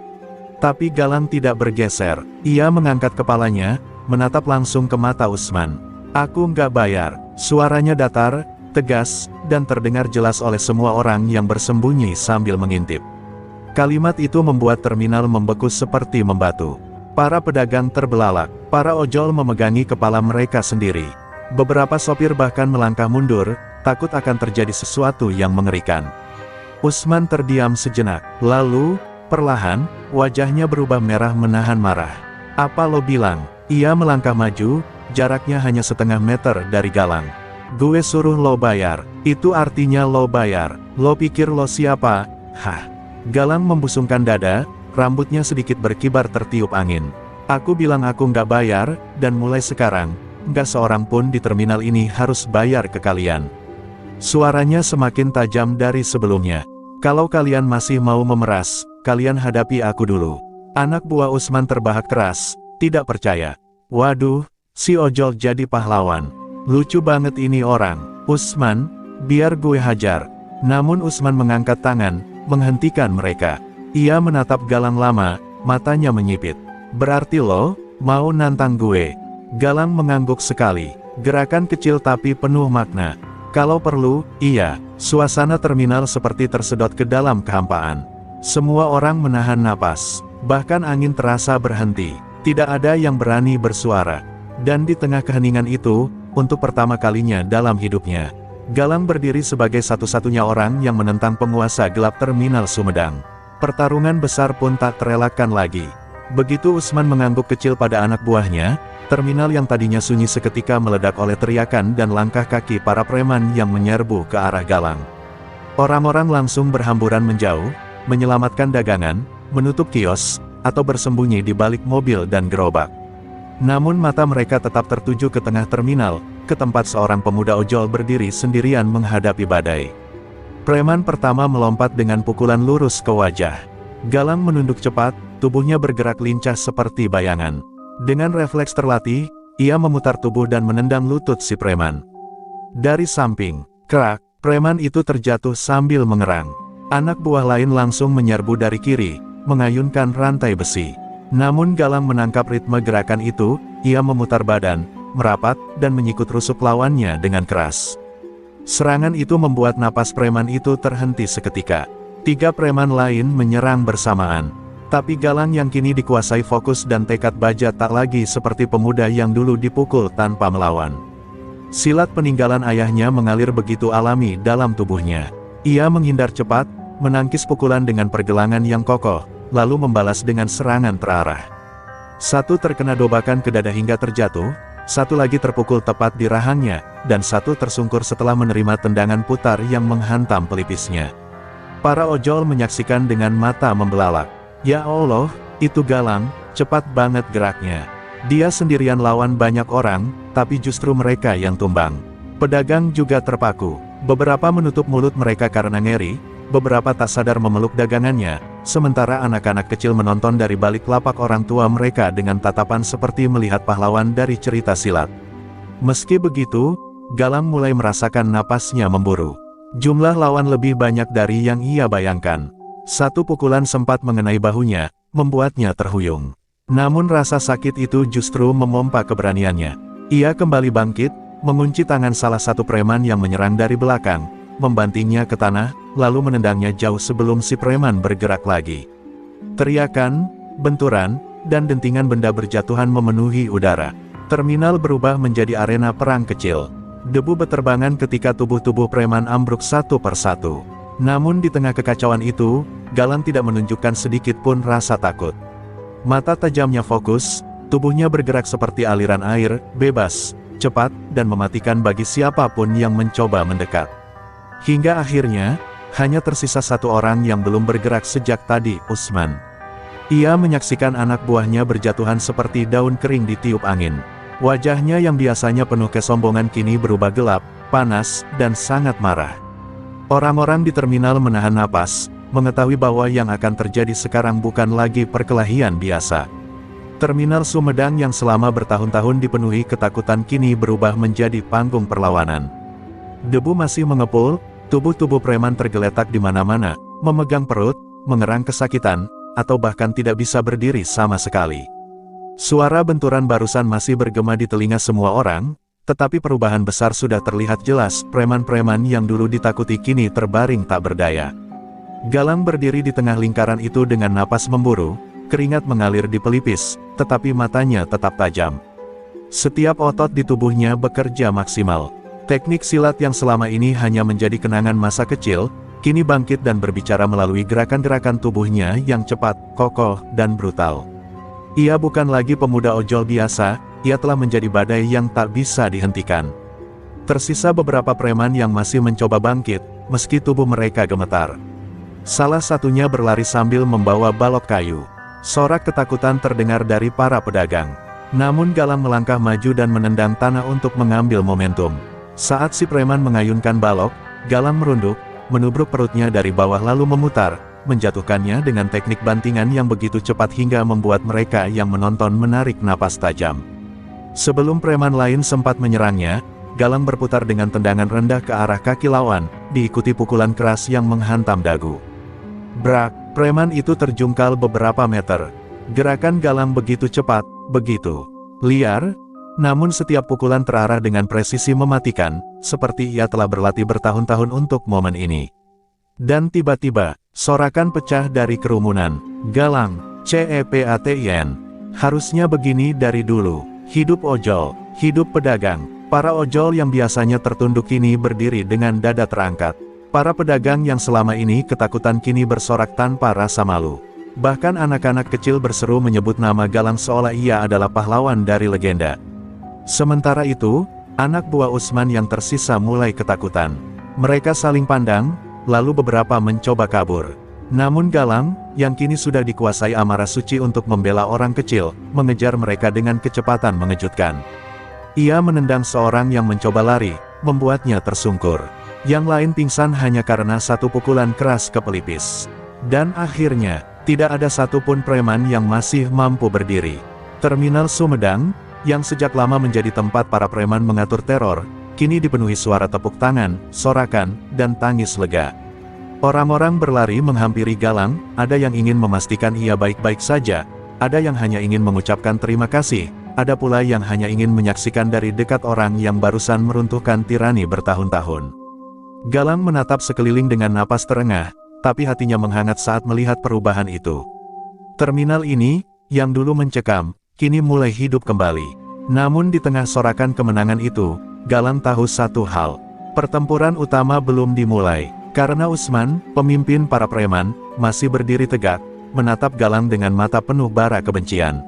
Tapi Galang tidak bergeser. Ia mengangkat kepalanya, menatap langsung ke mata Usman. "Aku nggak bayar." Suaranya datar, tegas, dan terdengar jelas oleh semua orang yang bersembunyi sambil mengintip. Kalimat itu membuat terminal membeku seperti membatu. Para pedagang terbelalak, para ojol memegangi kepala mereka sendiri. Beberapa sopir bahkan melangkah mundur, takut akan terjadi sesuatu yang mengerikan. Usman terdiam sejenak, lalu, perlahan, wajahnya berubah merah menahan marah. "Apa lo bilang?" Ia melangkah maju, jaraknya hanya setengah meter dari Galang. "Gue suruh lo bayar, itu artinya lo bayar. Lo pikir lo siapa? Hah?" Galang membusungkan dada, rambutnya sedikit berkibar tertiup angin. "Aku bilang aku nggak bayar, dan mulai sekarang, nggak seorang pun di terminal ini harus bayar ke kalian." Suaranya semakin tajam dari sebelumnya. Kalau kalian masih mau memeras, kalian hadapi aku dulu. Anak buah Usman terbahak keras, tidak percaya. Waduh, si ojol jadi pahlawan. Lucu banget ini orang. Usman, biar gue hajar. Namun Usman mengangkat tangan, menghentikan mereka. Ia menatap Galang lama, matanya menyipit. Berarti lo, mau nantang gue? Galang mengangguk sekali. Gerakan kecil tapi penuh makna. Kalau perlu, iya. Suasana terminal seperti tersedot ke dalam kehampaan. Semua orang menahan napas. Bahkan angin terasa berhenti. Tidak ada yang berani bersuara. Dan di tengah keheningan itu, untuk pertama kalinya dalam hidupnya, Galang berdiri sebagai satu-satunya orang yang menentang penguasa gelap terminal Sumedang. Pertarungan besar pun tak terelakkan lagi. Begitu Usman mengangguk kecil pada anak buahnya, terminal yang tadinya sunyi seketika meledak oleh teriakan dan langkah kaki para preman yang menyerbu ke arah Galang. Orang-orang langsung berhamburan menjauh, menyelamatkan dagangan, menutup kios, atau bersembunyi di balik mobil dan gerobak. Namun mata mereka tetap tertuju ke tengah terminal, ke tempat seorang pemuda ojol berdiri sendirian menghadapi badai. Preman pertama melompat dengan pukulan lurus ke wajah. Galang menunduk cepat, tubuhnya bergerak lincah seperti bayangan. Dengan refleks terlatih, ia memutar tubuh dan menendang lutut si preman. Dari samping, krak, preman itu terjatuh sambil mengerang. Anak buah lain langsung menyerbu dari kiri, mengayunkan rantai besi. Namun Galang menangkap ritme gerakan itu, ia memutar badan, merapat, dan menyikut rusuk lawannya dengan keras. Serangan itu membuat napas preman itu terhenti seketika. 3 preman lain menyerang bersamaan. Tapi Galang yang kini dikuasai fokus dan tekad baja tak lagi seperti pemuda yang dulu dipukul tanpa melawan. Silat peninggalan ayahnya mengalir begitu alami dalam tubuhnya. Ia menghindar cepat, menangkis pukulan dengan pergelangan yang kokoh, lalu membalas dengan serangan terarah. Satu terkena dobakan ke dada hingga terjatuh, satu lagi terpukul tepat di rahangnya, dan satu tersungkur setelah menerima tendangan putar yang menghantam pelipisnya. Para ojol menyaksikan dengan mata membelalak. Ya Allah, itu Galang, cepat banget geraknya. Dia sendirian lawan banyak orang, tapi justru mereka yang tumbang. Pedagang juga terpaku. Beberapa menutup mulut mereka karena ngeri, beberapa tak sadar memeluk dagangannya, sementara anak-anak kecil menonton dari balik lapak orang tua mereka dengan tatapan seperti melihat pahlawan dari cerita silat. Meski begitu, Galang mulai merasakan napasnya memburu. Jumlah lawan lebih banyak dari yang ia bayangkan. Satu pukulan sempat mengenai bahunya, membuatnya terhuyung. Namun rasa sakit itu justru memompa keberaniannya. Ia kembali bangkit, mengunci tangan salah satu preman yang menyerang dari belakang, membantingnya ke tanah, lalu menendangnya jauh sebelum si preman bergerak lagi. Teriakan, benturan, dan dentingan benda berjatuhan memenuhi udara. Terminal berubah menjadi arena perang kecil. Debu beterbangan ketika tubuh-tubuh preman ambruk satu persatu. Namun di tengah kekacauan itu, Galang tidak menunjukkan sedikit pun rasa takut. Mata tajamnya fokus, tubuhnya bergerak seperti aliran air, bebas, cepat, dan mematikan bagi siapapun yang mencoba mendekat. Hingga akhirnya, hanya tersisa satu orang yang belum bergerak sejak tadi, Usman. Ia menyaksikan anak buahnya berjatuhan seperti daun kering ditiup angin. Wajahnya yang biasanya penuh kesombongan kini berubah gelap, panas, dan sangat marah. Orang-orang di terminal menahan napas, mengetahui bahwa yang akan terjadi sekarang bukan lagi perkelahian biasa. Terminal Sumedang yang selama bertahun-tahun dipenuhi ketakutan kini berubah menjadi panggung perlawanan. Debu masih mengepul, tubuh-tubuh preman tergeletak di mana-mana, memegang perut, mengerang kesakitan, atau bahkan tidak bisa berdiri sama sekali. Suara benturan barusan masih bergema di telinga semua orang, tetapi perubahan besar sudah terlihat jelas. Preman-preman yang dulu ditakuti kini terbaring tak berdaya. Galang berdiri di tengah lingkaran itu dengan napas memburu, keringat mengalir di pelipis, tetapi matanya tetap tajam. Setiap otot di tubuhnya bekerja maksimal. Teknik silat yang selama ini hanya menjadi kenangan masa kecil, kini bangkit dan berbicara melalui gerakan-gerakan tubuhnya yang cepat, kokoh, dan brutal. Ia bukan lagi pemuda ojol biasa, ia telah menjadi badai yang tak bisa dihentikan. Tersisa beberapa preman yang masih mencoba bangkit, meski tubuh mereka gemetar. Salah satunya berlari sambil membawa balok kayu. Sorak ketakutan terdengar dari para pedagang. Namun Galang melangkah maju dan menendang tanah untuk mengambil momentum. Saat si preman mengayunkan balok, Galang merunduk, menubruk perutnya dari bawah lalu memutar, menjatuhkannya dengan teknik bantingan yang begitu cepat hingga membuat mereka yang menonton menarik napas tajam. Sebelum preman lain sempat menyerangnya, Galang berputar dengan tendangan rendah ke arah kaki lawan, diikuti pukulan keras yang menghantam dagu. Brak, preman itu terjungkal beberapa meter. Gerakan Galang begitu cepat, begitu liar, namun setiap pukulan terarah dengan presisi mematikan, seperti ia telah berlatih bertahun-tahun untuk momen ini. Dan tiba-tiba, sorakan pecah dari kerumunan. Galang, CEPATIN. Harusnya begini dari dulu. Hidup ojol, hidup pedagang. Para ojol yang biasanya tertunduk kini berdiri dengan dada terangkat. Para pedagang yang selama ini ketakutan kini bersorak tanpa rasa malu. Bahkan anak-anak kecil berseru menyebut nama Galang seolah ia adalah pahlawan dari legenda. Sementara itu, anak buah Usman yang tersisa mulai ketakutan. Mereka saling pandang, lalu beberapa mencoba kabur. Namun Galang, yang kini sudah dikuasai amarah suci untuk membela orang kecil, mengejar mereka dengan kecepatan mengejutkan. Ia menendang seorang yang mencoba lari, membuatnya tersungkur. Yang lain pingsan hanya karena satu pukulan keras ke pelipis. Dan akhirnya, tidak ada satupun preman yang masih mampu berdiri. Terminal Sumedang, yang sejak lama menjadi tempat para preman mengatur teror, kini dipenuhi suara tepuk tangan, sorakan, dan tangis lega. Orang-orang berlari menghampiri Galang, ada yang ingin memastikan ia baik-baik saja, ada yang hanya ingin mengucapkan terima kasih, ada pula yang hanya ingin menyaksikan dari dekat orang yang barusan meruntuhkan tirani bertahun-tahun. Galang menatap sekeliling dengan napas terengah, tapi hatinya menghangat saat melihat perubahan itu. Terminal ini, yang dulu mencekam, kini mulai hidup kembali. Namun di tengah sorakan kemenangan itu, Galang tahu satu hal. Pertempuran utama belum dimulai, karena Usman, pemimpin para preman, masih berdiri tegak, menatap Galang dengan mata penuh bara kebencian.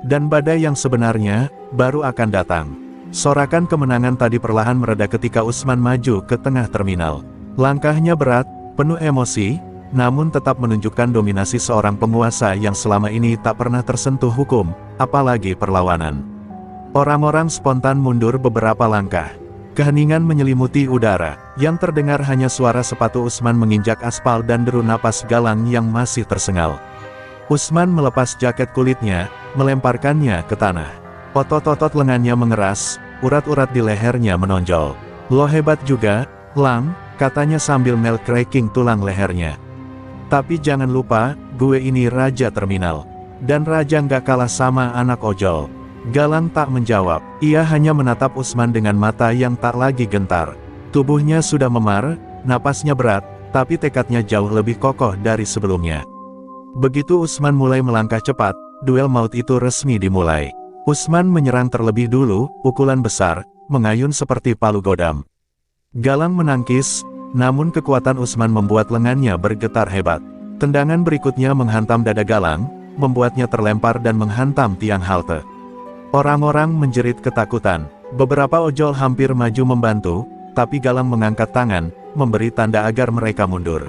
Dan badai yang sebenarnya, baru akan datang. Sorakan kemenangan tadi perlahan mereda ketika Usman maju ke tengah terminal. Langkahnya berat, penuh emosi, namun tetap menunjukkan dominasi seorang penguasa yang selama ini tak pernah tersentuh hukum, apalagi perlawanan. Orang-orang spontan mundur beberapa langkah. Keheningan menyelimuti udara, yang terdengar hanya suara sepatu Usman menginjak aspal dan deru napas Galang yang masih tersengal. Usman melepas jaket kulitnya, melemparkannya ke tanah. Otot-otot lengannya mengeras, urat-urat di lehernya menonjol. "Lo hebat juga, Lang," katanya sambil cracking tulang lehernya. "Tapi jangan lupa, gue ini raja terminal. Dan raja nggak kalah sama anak ojol." Galang tak menjawab, ia hanya menatap Usman dengan mata yang tak lagi gentar. Tubuhnya sudah memar, napasnya berat, tapi tekadnya jauh lebih kokoh dari sebelumnya. Begitu Usman mulai melangkah cepat, duel maut itu resmi dimulai. Usman menyerang terlebih dulu, pukulan besar, mengayun seperti palu godam. Galang menangkis, namun kekuatan Usman membuat lengannya bergetar hebat. Tendangan berikutnya menghantam dada Galang, membuatnya terlempar dan menghantam tiang halte. Orang-orang menjerit ketakutan. Beberapa ojol hampir maju membantu, tapi Galang mengangkat tangan, memberi tanda agar mereka mundur.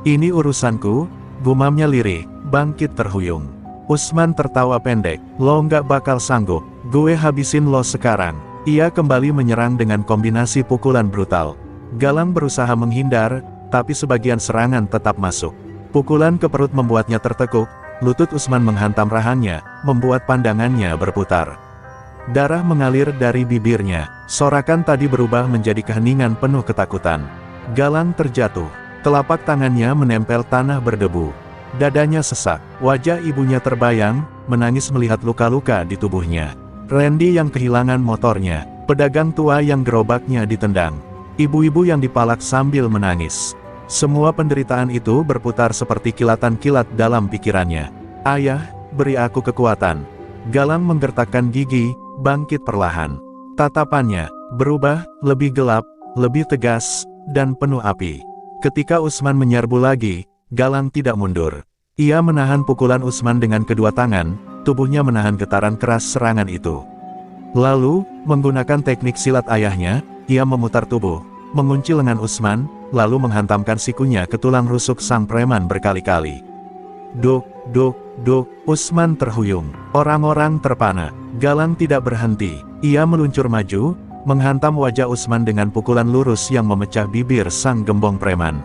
"Ini urusanku," gumamnya lirih, bangkit terhuyung. Usman tertawa pendek, "Lo nggak bakal sanggup, gue habisin lo sekarang." Ia kembali menyerang dengan kombinasi pukulan brutal. Galang berusaha menghindar, tapi sebagian serangan tetap masuk. Pukulan ke perut membuatnya tertekuk, lutut Usman menghantam rahangnya, membuat pandangannya berputar. Darah mengalir dari bibirnya, sorakan tadi berubah menjadi keheningan penuh ketakutan. Galang terjatuh, telapak tangannya menempel tanah berdebu. Dadanya sesak, wajah ibunya terbayang, menangis melihat luka-luka di tubuhnya. Randy yang kehilangan motornya, pedagang tua yang gerobaknya ditendang, ibu-ibu yang dipalak sambil menangis. Semua penderitaan itu berputar seperti kilatan-kilat dalam pikirannya. "Ayah, beri aku kekuatan." Galang menggertakkan gigi, bangkit perlahan. Tatapannya berubah, lebih gelap, lebih tegas, dan penuh api. Ketika Usman menyerbu lagi, Galang tidak mundur. Ia menahan pukulan Usman dengan kedua tangan, tubuhnya menahan getaran keras serangan itu. Lalu, menggunakan teknik silat ayahnya, ia memutar tubuh, mengunci lengan Usman, lalu menghantamkan sikunya ke tulang rusuk sang preman berkali-kali. Duk, duk, duk, Usman terhuyung. Orang-orang terpana. Galang tidak berhenti. Ia meluncur maju, menghantam wajah Usman dengan pukulan lurus yang memecah bibir sang gembong preman.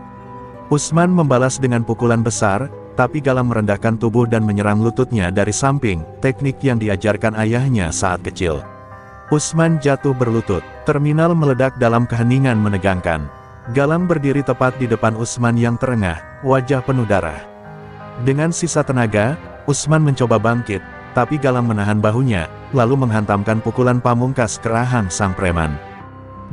Usman membalas dengan pukulan besar, tapi Galang merendahkan tubuh dan menyerang lututnya dari samping, teknik yang diajarkan ayahnya saat kecil. Usman jatuh berlutut, terminal meledak dalam keheningan menegangkan. Galang berdiri tepat di depan Usman yang terengah, wajah penuh darah. Dengan sisa tenaga, Usman mencoba bangkit, tapi Galang menahan bahunya, lalu menghantamkan pukulan pamungkas ke rahang sang preman.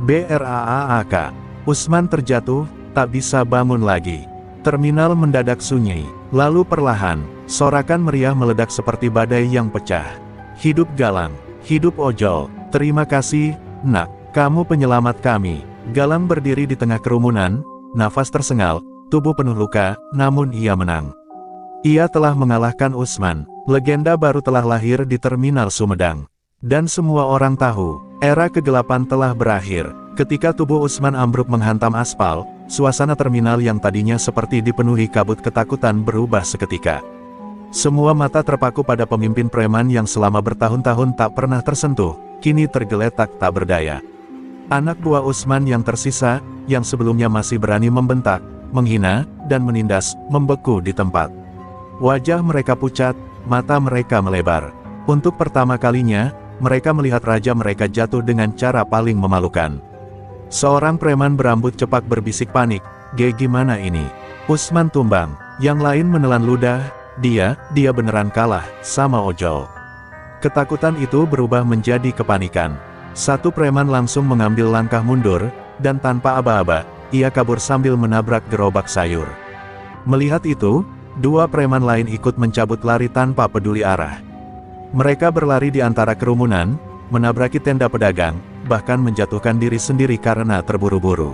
Braak. Usman terjatuh, tak bisa bangun lagi. Terminal mendadak sunyi, lalu perlahan, sorakan meriah meledak seperti badai yang pecah. Hidup Galang, hidup Ojol, terima kasih, Nak, kamu penyelamat kami. Galang berdiri di tengah kerumunan, nafas tersengal, tubuh penuh luka, namun ia menang. Ia telah mengalahkan Usman, legenda baru telah lahir di Terminal Sumedang. Dan semua orang tahu, era kegelapan telah berakhir. Ketika tubuh Usman ambruk menghantam aspal, suasana terminal yang tadinya seperti dipenuhi kabut ketakutan berubah seketika. Semua mata terpaku pada pemimpin preman yang selama bertahun-tahun tak pernah tersentuh, kini tergeletak tak berdaya. Anak buah Usman yang tersisa, yang sebelumnya masih berani membentak, menghina, dan menindas, membeku di tempat. Wajah mereka pucat, mata mereka melebar. Untuk pertama kalinya, mereka melihat raja mereka jatuh dengan cara paling memalukan. Seorang preman berambut cepak berbisik panik, Gimana ini? Usman tumbang, yang lain menelan ludah, dia beneran kalah, sama Ojol." Ketakutan itu berubah menjadi kepanikan. Satu preman langsung mengambil langkah mundur, dan tanpa aba-aba, ia kabur sambil menabrak gerobak sayur. Melihat itu, dua preman lain ikut mencabut lari tanpa peduli arah. Mereka berlari di antara kerumunan, menabraki tenda pedagang, bahkan menjatuhkan diri sendiri karena terburu-buru.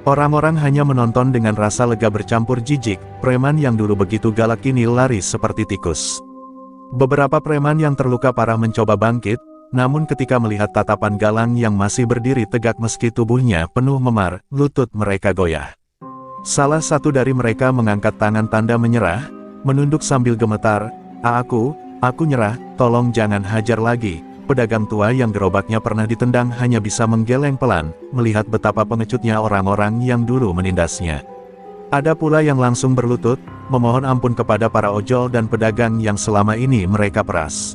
Orang-orang hanya menonton dengan rasa lega bercampur jijik, preman yang dulu begitu galak kini lari seperti tikus. Beberapa preman yang terluka parah mencoba bangkit, namun ketika melihat tatapan Galang yang masih berdiri tegak meski tubuhnya penuh memar, lutut mereka goyah. Salah satu dari mereka mengangkat tangan tanda menyerah, menunduk sambil gemetar, Aku nyerah, tolong jangan hajar lagi." Pedagang tua yang gerobaknya pernah ditendang hanya bisa menggeleng pelan, melihat betapa pengecutnya orang-orang yang dulu menindasnya. Ada pula yang langsung berlutut, memohon ampun kepada para ojol dan pedagang yang selama ini mereka peras.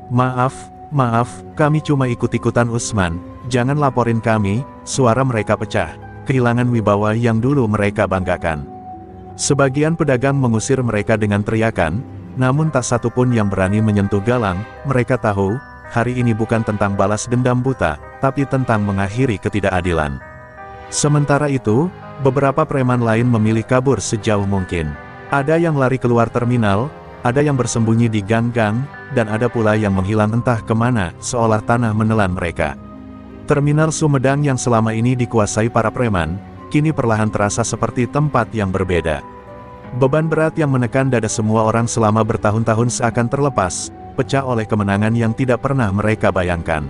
Maaf, kami cuma ikut-ikutan Usman, jangan laporin kami." Suara mereka pecah, kehilangan wibawa yang dulu mereka banggakan. Sebagian pedagang mengusir mereka dengan teriakan, namun tak satu pun yang berani menyentuh Galang. Mereka tahu, hari ini bukan tentang balas dendam buta, tapi tentang mengakhiri ketidakadilan. Sementara itu, beberapa preman lain memilih kabur sejauh mungkin. Ada yang lari keluar terminal, ada yang bersembunyi di gang-gang, dan ada pula yang menghilang entah kemana, seolah tanah menelan mereka. Terminal Sumedang yang selama ini dikuasai para preman, kini perlahan terasa seperti tempat yang berbeda. Beban berat yang menekan dada semua orang selama bertahun-tahun seakan terlepas, pecah oleh kemenangan yang tidak pernah mereka bayangkan.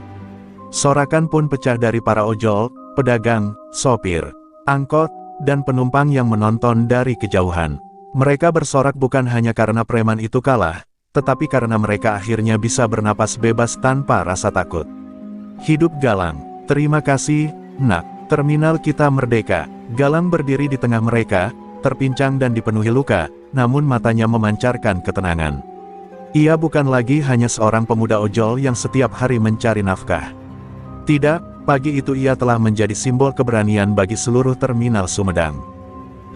Sorakan pun pecah dari para ojol, pedagang, sopir, angkot, dan penumpang yang menonton dari kejauhan. Mereka bersorak bukan hanya karena preman itu kalah, tetapi karena mereka akhirnya bisa bernapas bebas tanpa rasa takut. Hidup Galang, terima kasih, Nak, terminal kita merdeka. Galang berdiri di tengah mereka, terpincang dan dipenuhi luka, namun matanya memancarkan ketenangan. Ia bukan lagi hanya seorang pemuda ojol yang setiap hari mencari nafkah. Tidak, pagi itu ia telah menjadi simbol keberanian bagi seluruh terminal Sumedang.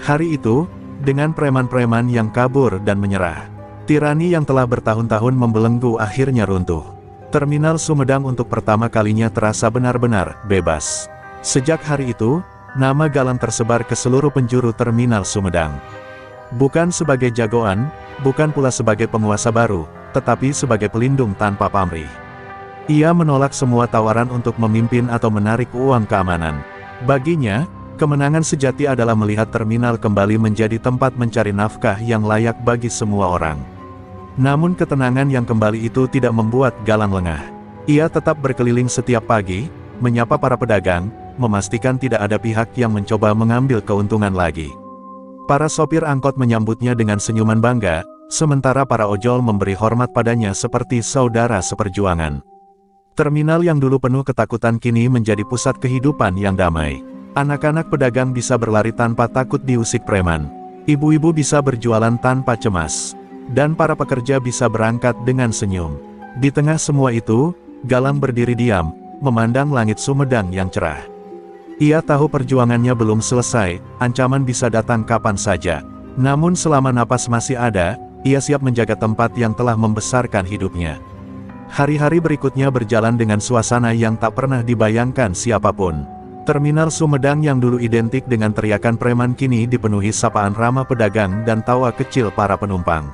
Hari itu, dengan preman-preman yang kabur dan menyerah, tirani yang telah bertahun-tahun membelenggu akhirnya runtuh. Terminal Sumedang untuk pertama kalinya terasa benar-benar bebas. Sejak hari itu, nama Galang tersebar ke seluruh penjuru terminal Sumedang. Bukan sebagai jagoan, bukan pula sebagai penguasa baru, tetapi sebagai pelindung tanpa pamrih. Ia menolak semua tawaran untuk memimpin atau menarik uang keamanan. Baginya, kemenangan sejati adalah melihat terminal kembali menjadi tempat mencari nafkah yang layak bagi semua orang. Namun ketenangan yang kembali itu tidak membuat Galang lengah. Ia tetap berkeliling setiap pagi, menyapa para pedagang, memastikan tidak ada pihak yang mencoba mengambil keuntungan lagi. Para sopir angkot menyambutnya dengan senyuman bangga, sementara para ojol memberi hormat padanya seperti saudara seperjuangan. Terminal yang dulu penuh ketakutan kini menjadi pusat kehidupan yang damai. Anak-anak pedagang bisa berlari tanpa takut diusik preman. Ibu-ibu bisa berjualan tanpa cemas. Dan para pekerja bisa berangkat dengan senyum. Di tengah semua itu, Galang berdiri diam, memandang langit Sumedang yang cerah. Ia tahu perjuangannya belum selesai, ancaman bisa datang kapan saja. Namun selama napas masih ada, ia siap menjaga tempat yang telah membesarkan hidupnya. Hari-hari berikutnya berjalan dengan suasana yang tak pernah dibayangkan siapapun. Terminal Sumedang yang dulu identik dengan teriakan preman kini dipenuhi sapaan ramah pedagang dan tawa kecil para penumpang.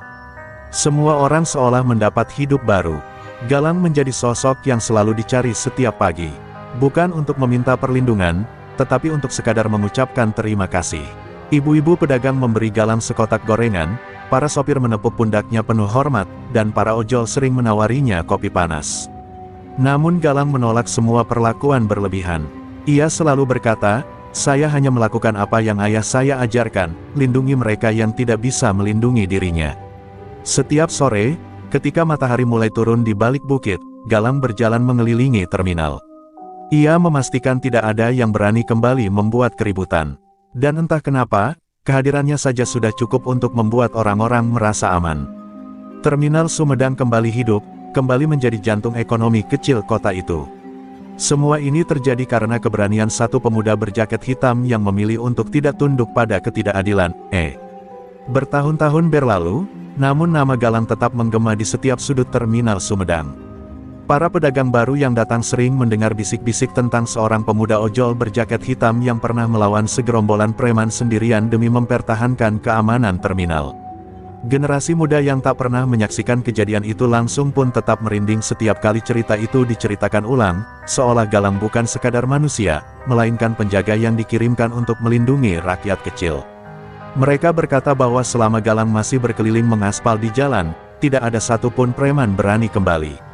Semua orang seolah mendapat hidup baru. Galang menjadi sosok yang selalu dicari setiap pagi. Bukan untuk meminta perlindungan, tetapi untuk sekadar mengucapkan terima kasih. Ibu-ibu pedagang memberi Galang sekotak gorengan, para sopir menepuk pundaknya penuh hormat, dan para ojol sering menawarinya kopi panas. Namun Galang menolak semua perlakuan berlebihan. Ia selalu berkata, "Saya hanya melakukan apa yang ayah saya ajarkan, lindungi mereka yang tidak bisa melindungi dirinya." Setiap sore, ketika matahari mulai turun di balik bukit, Galang berjalan mengelilingi terminal. Ia memastikan tidak ada yang berani kembali membuat keributan. Dan entah kenapa, kehadirannya saja sudah cukup untuk membuat orang-orang merasa aman. Terminal Sumedang kembali hidup, kembali menjadi jantung ekonomi kecil kota itu. Semua ini terjadi karena keberanian satu pemuda berjaket hitam yang memilih untuk tidak tunduk pada ketidakadilan. Bertahun-tahun berlalu, namun nama Galang tetap menggema di setiap sudut terminal Sumedang. Para pedagang baru yang datang sering mendengar bisik-bisik tentang seorang pemuda ojol berjaket hitam yang pernah melawan segerombolan preman sendirian demi mempertahankan keamanan terminal. Generasi muda yang tak pernah menyaksikan kejadian itu langsung pun tetap merinding setiap kali cerita itu diceritakan ulang, seolah Galang bukan sekadar manusia, melainkan penjaga yang dikirimkan untuk melindungi rakyat kecil. Mereka berkata bahwa selama Galang masih berkeliling mengaspal di jalan, tidak ada satupun preman berani kembali.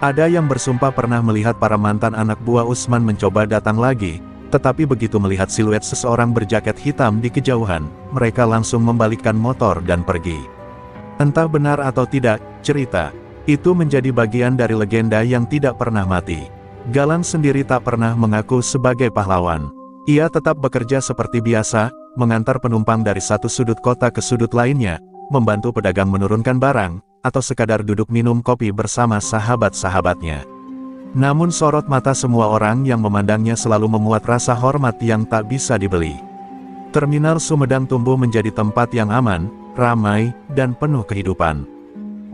Ada yang bersumpah pernah melihat para mantan anak buah Usman mencoba datang lagi, tetapi begitu melihat siluet seseorang berjaket hitam di kejauhan, mereka langsung membalikkan motor dan pergi. Entah benar atau tidak, cerita itu menjadi bagian dari legenda yang tidak pernah mati. Galang sendiri tak pernah mengaku sebagai pahlawan. Ia tetap bekerja seperti biasa, mengantar penumpang dari satu sudut kota ke sudut lainnya, membantu pedagang menurunkan barang, atau sekadar duduk minum kopi bersama sahabat-sahabatnya. Namun sorot mata semua orang yang memandangnya selalu memuat rasa hormat yang tak bisa dibeli. Terminal Sumedang tumbuh menjadi tempat yang aman, ramai, dan penuh kehidupan.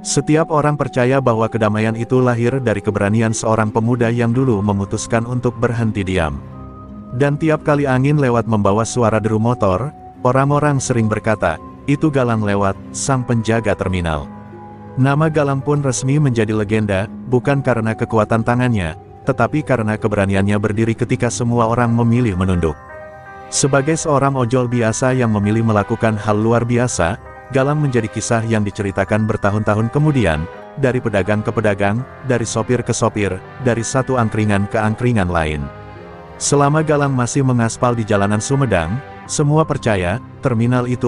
Setiap orang percaya bahwa kedamaian itu lahir dari keberanian seorang pemuda yang dulu memutuskan untuk berhenti diam. Dan tiap kali angin lewat membawa suara deru motor, orang-orang sering berkata, "Itu Galang lewat, sang penjaga terminal." Nama Galang pun resmi menjadi legenda, bukan karena kekuatan tangannya, tetapi karena keberaniannya berdiri ketika semua orang memilih menunduk. Sebagai seorang ojol biasa yang memilih melakukan hal luar biasa, Galang menjadi kisah yang diceritakan bertahun-tahun kemudian, dari pedagang ke pedagang, dari sopir ke sopir, dari satu angkringan ke angkringan lain. Selama Galang masih mengaspal di jalanan Sumedang, semua percaya, terminal itu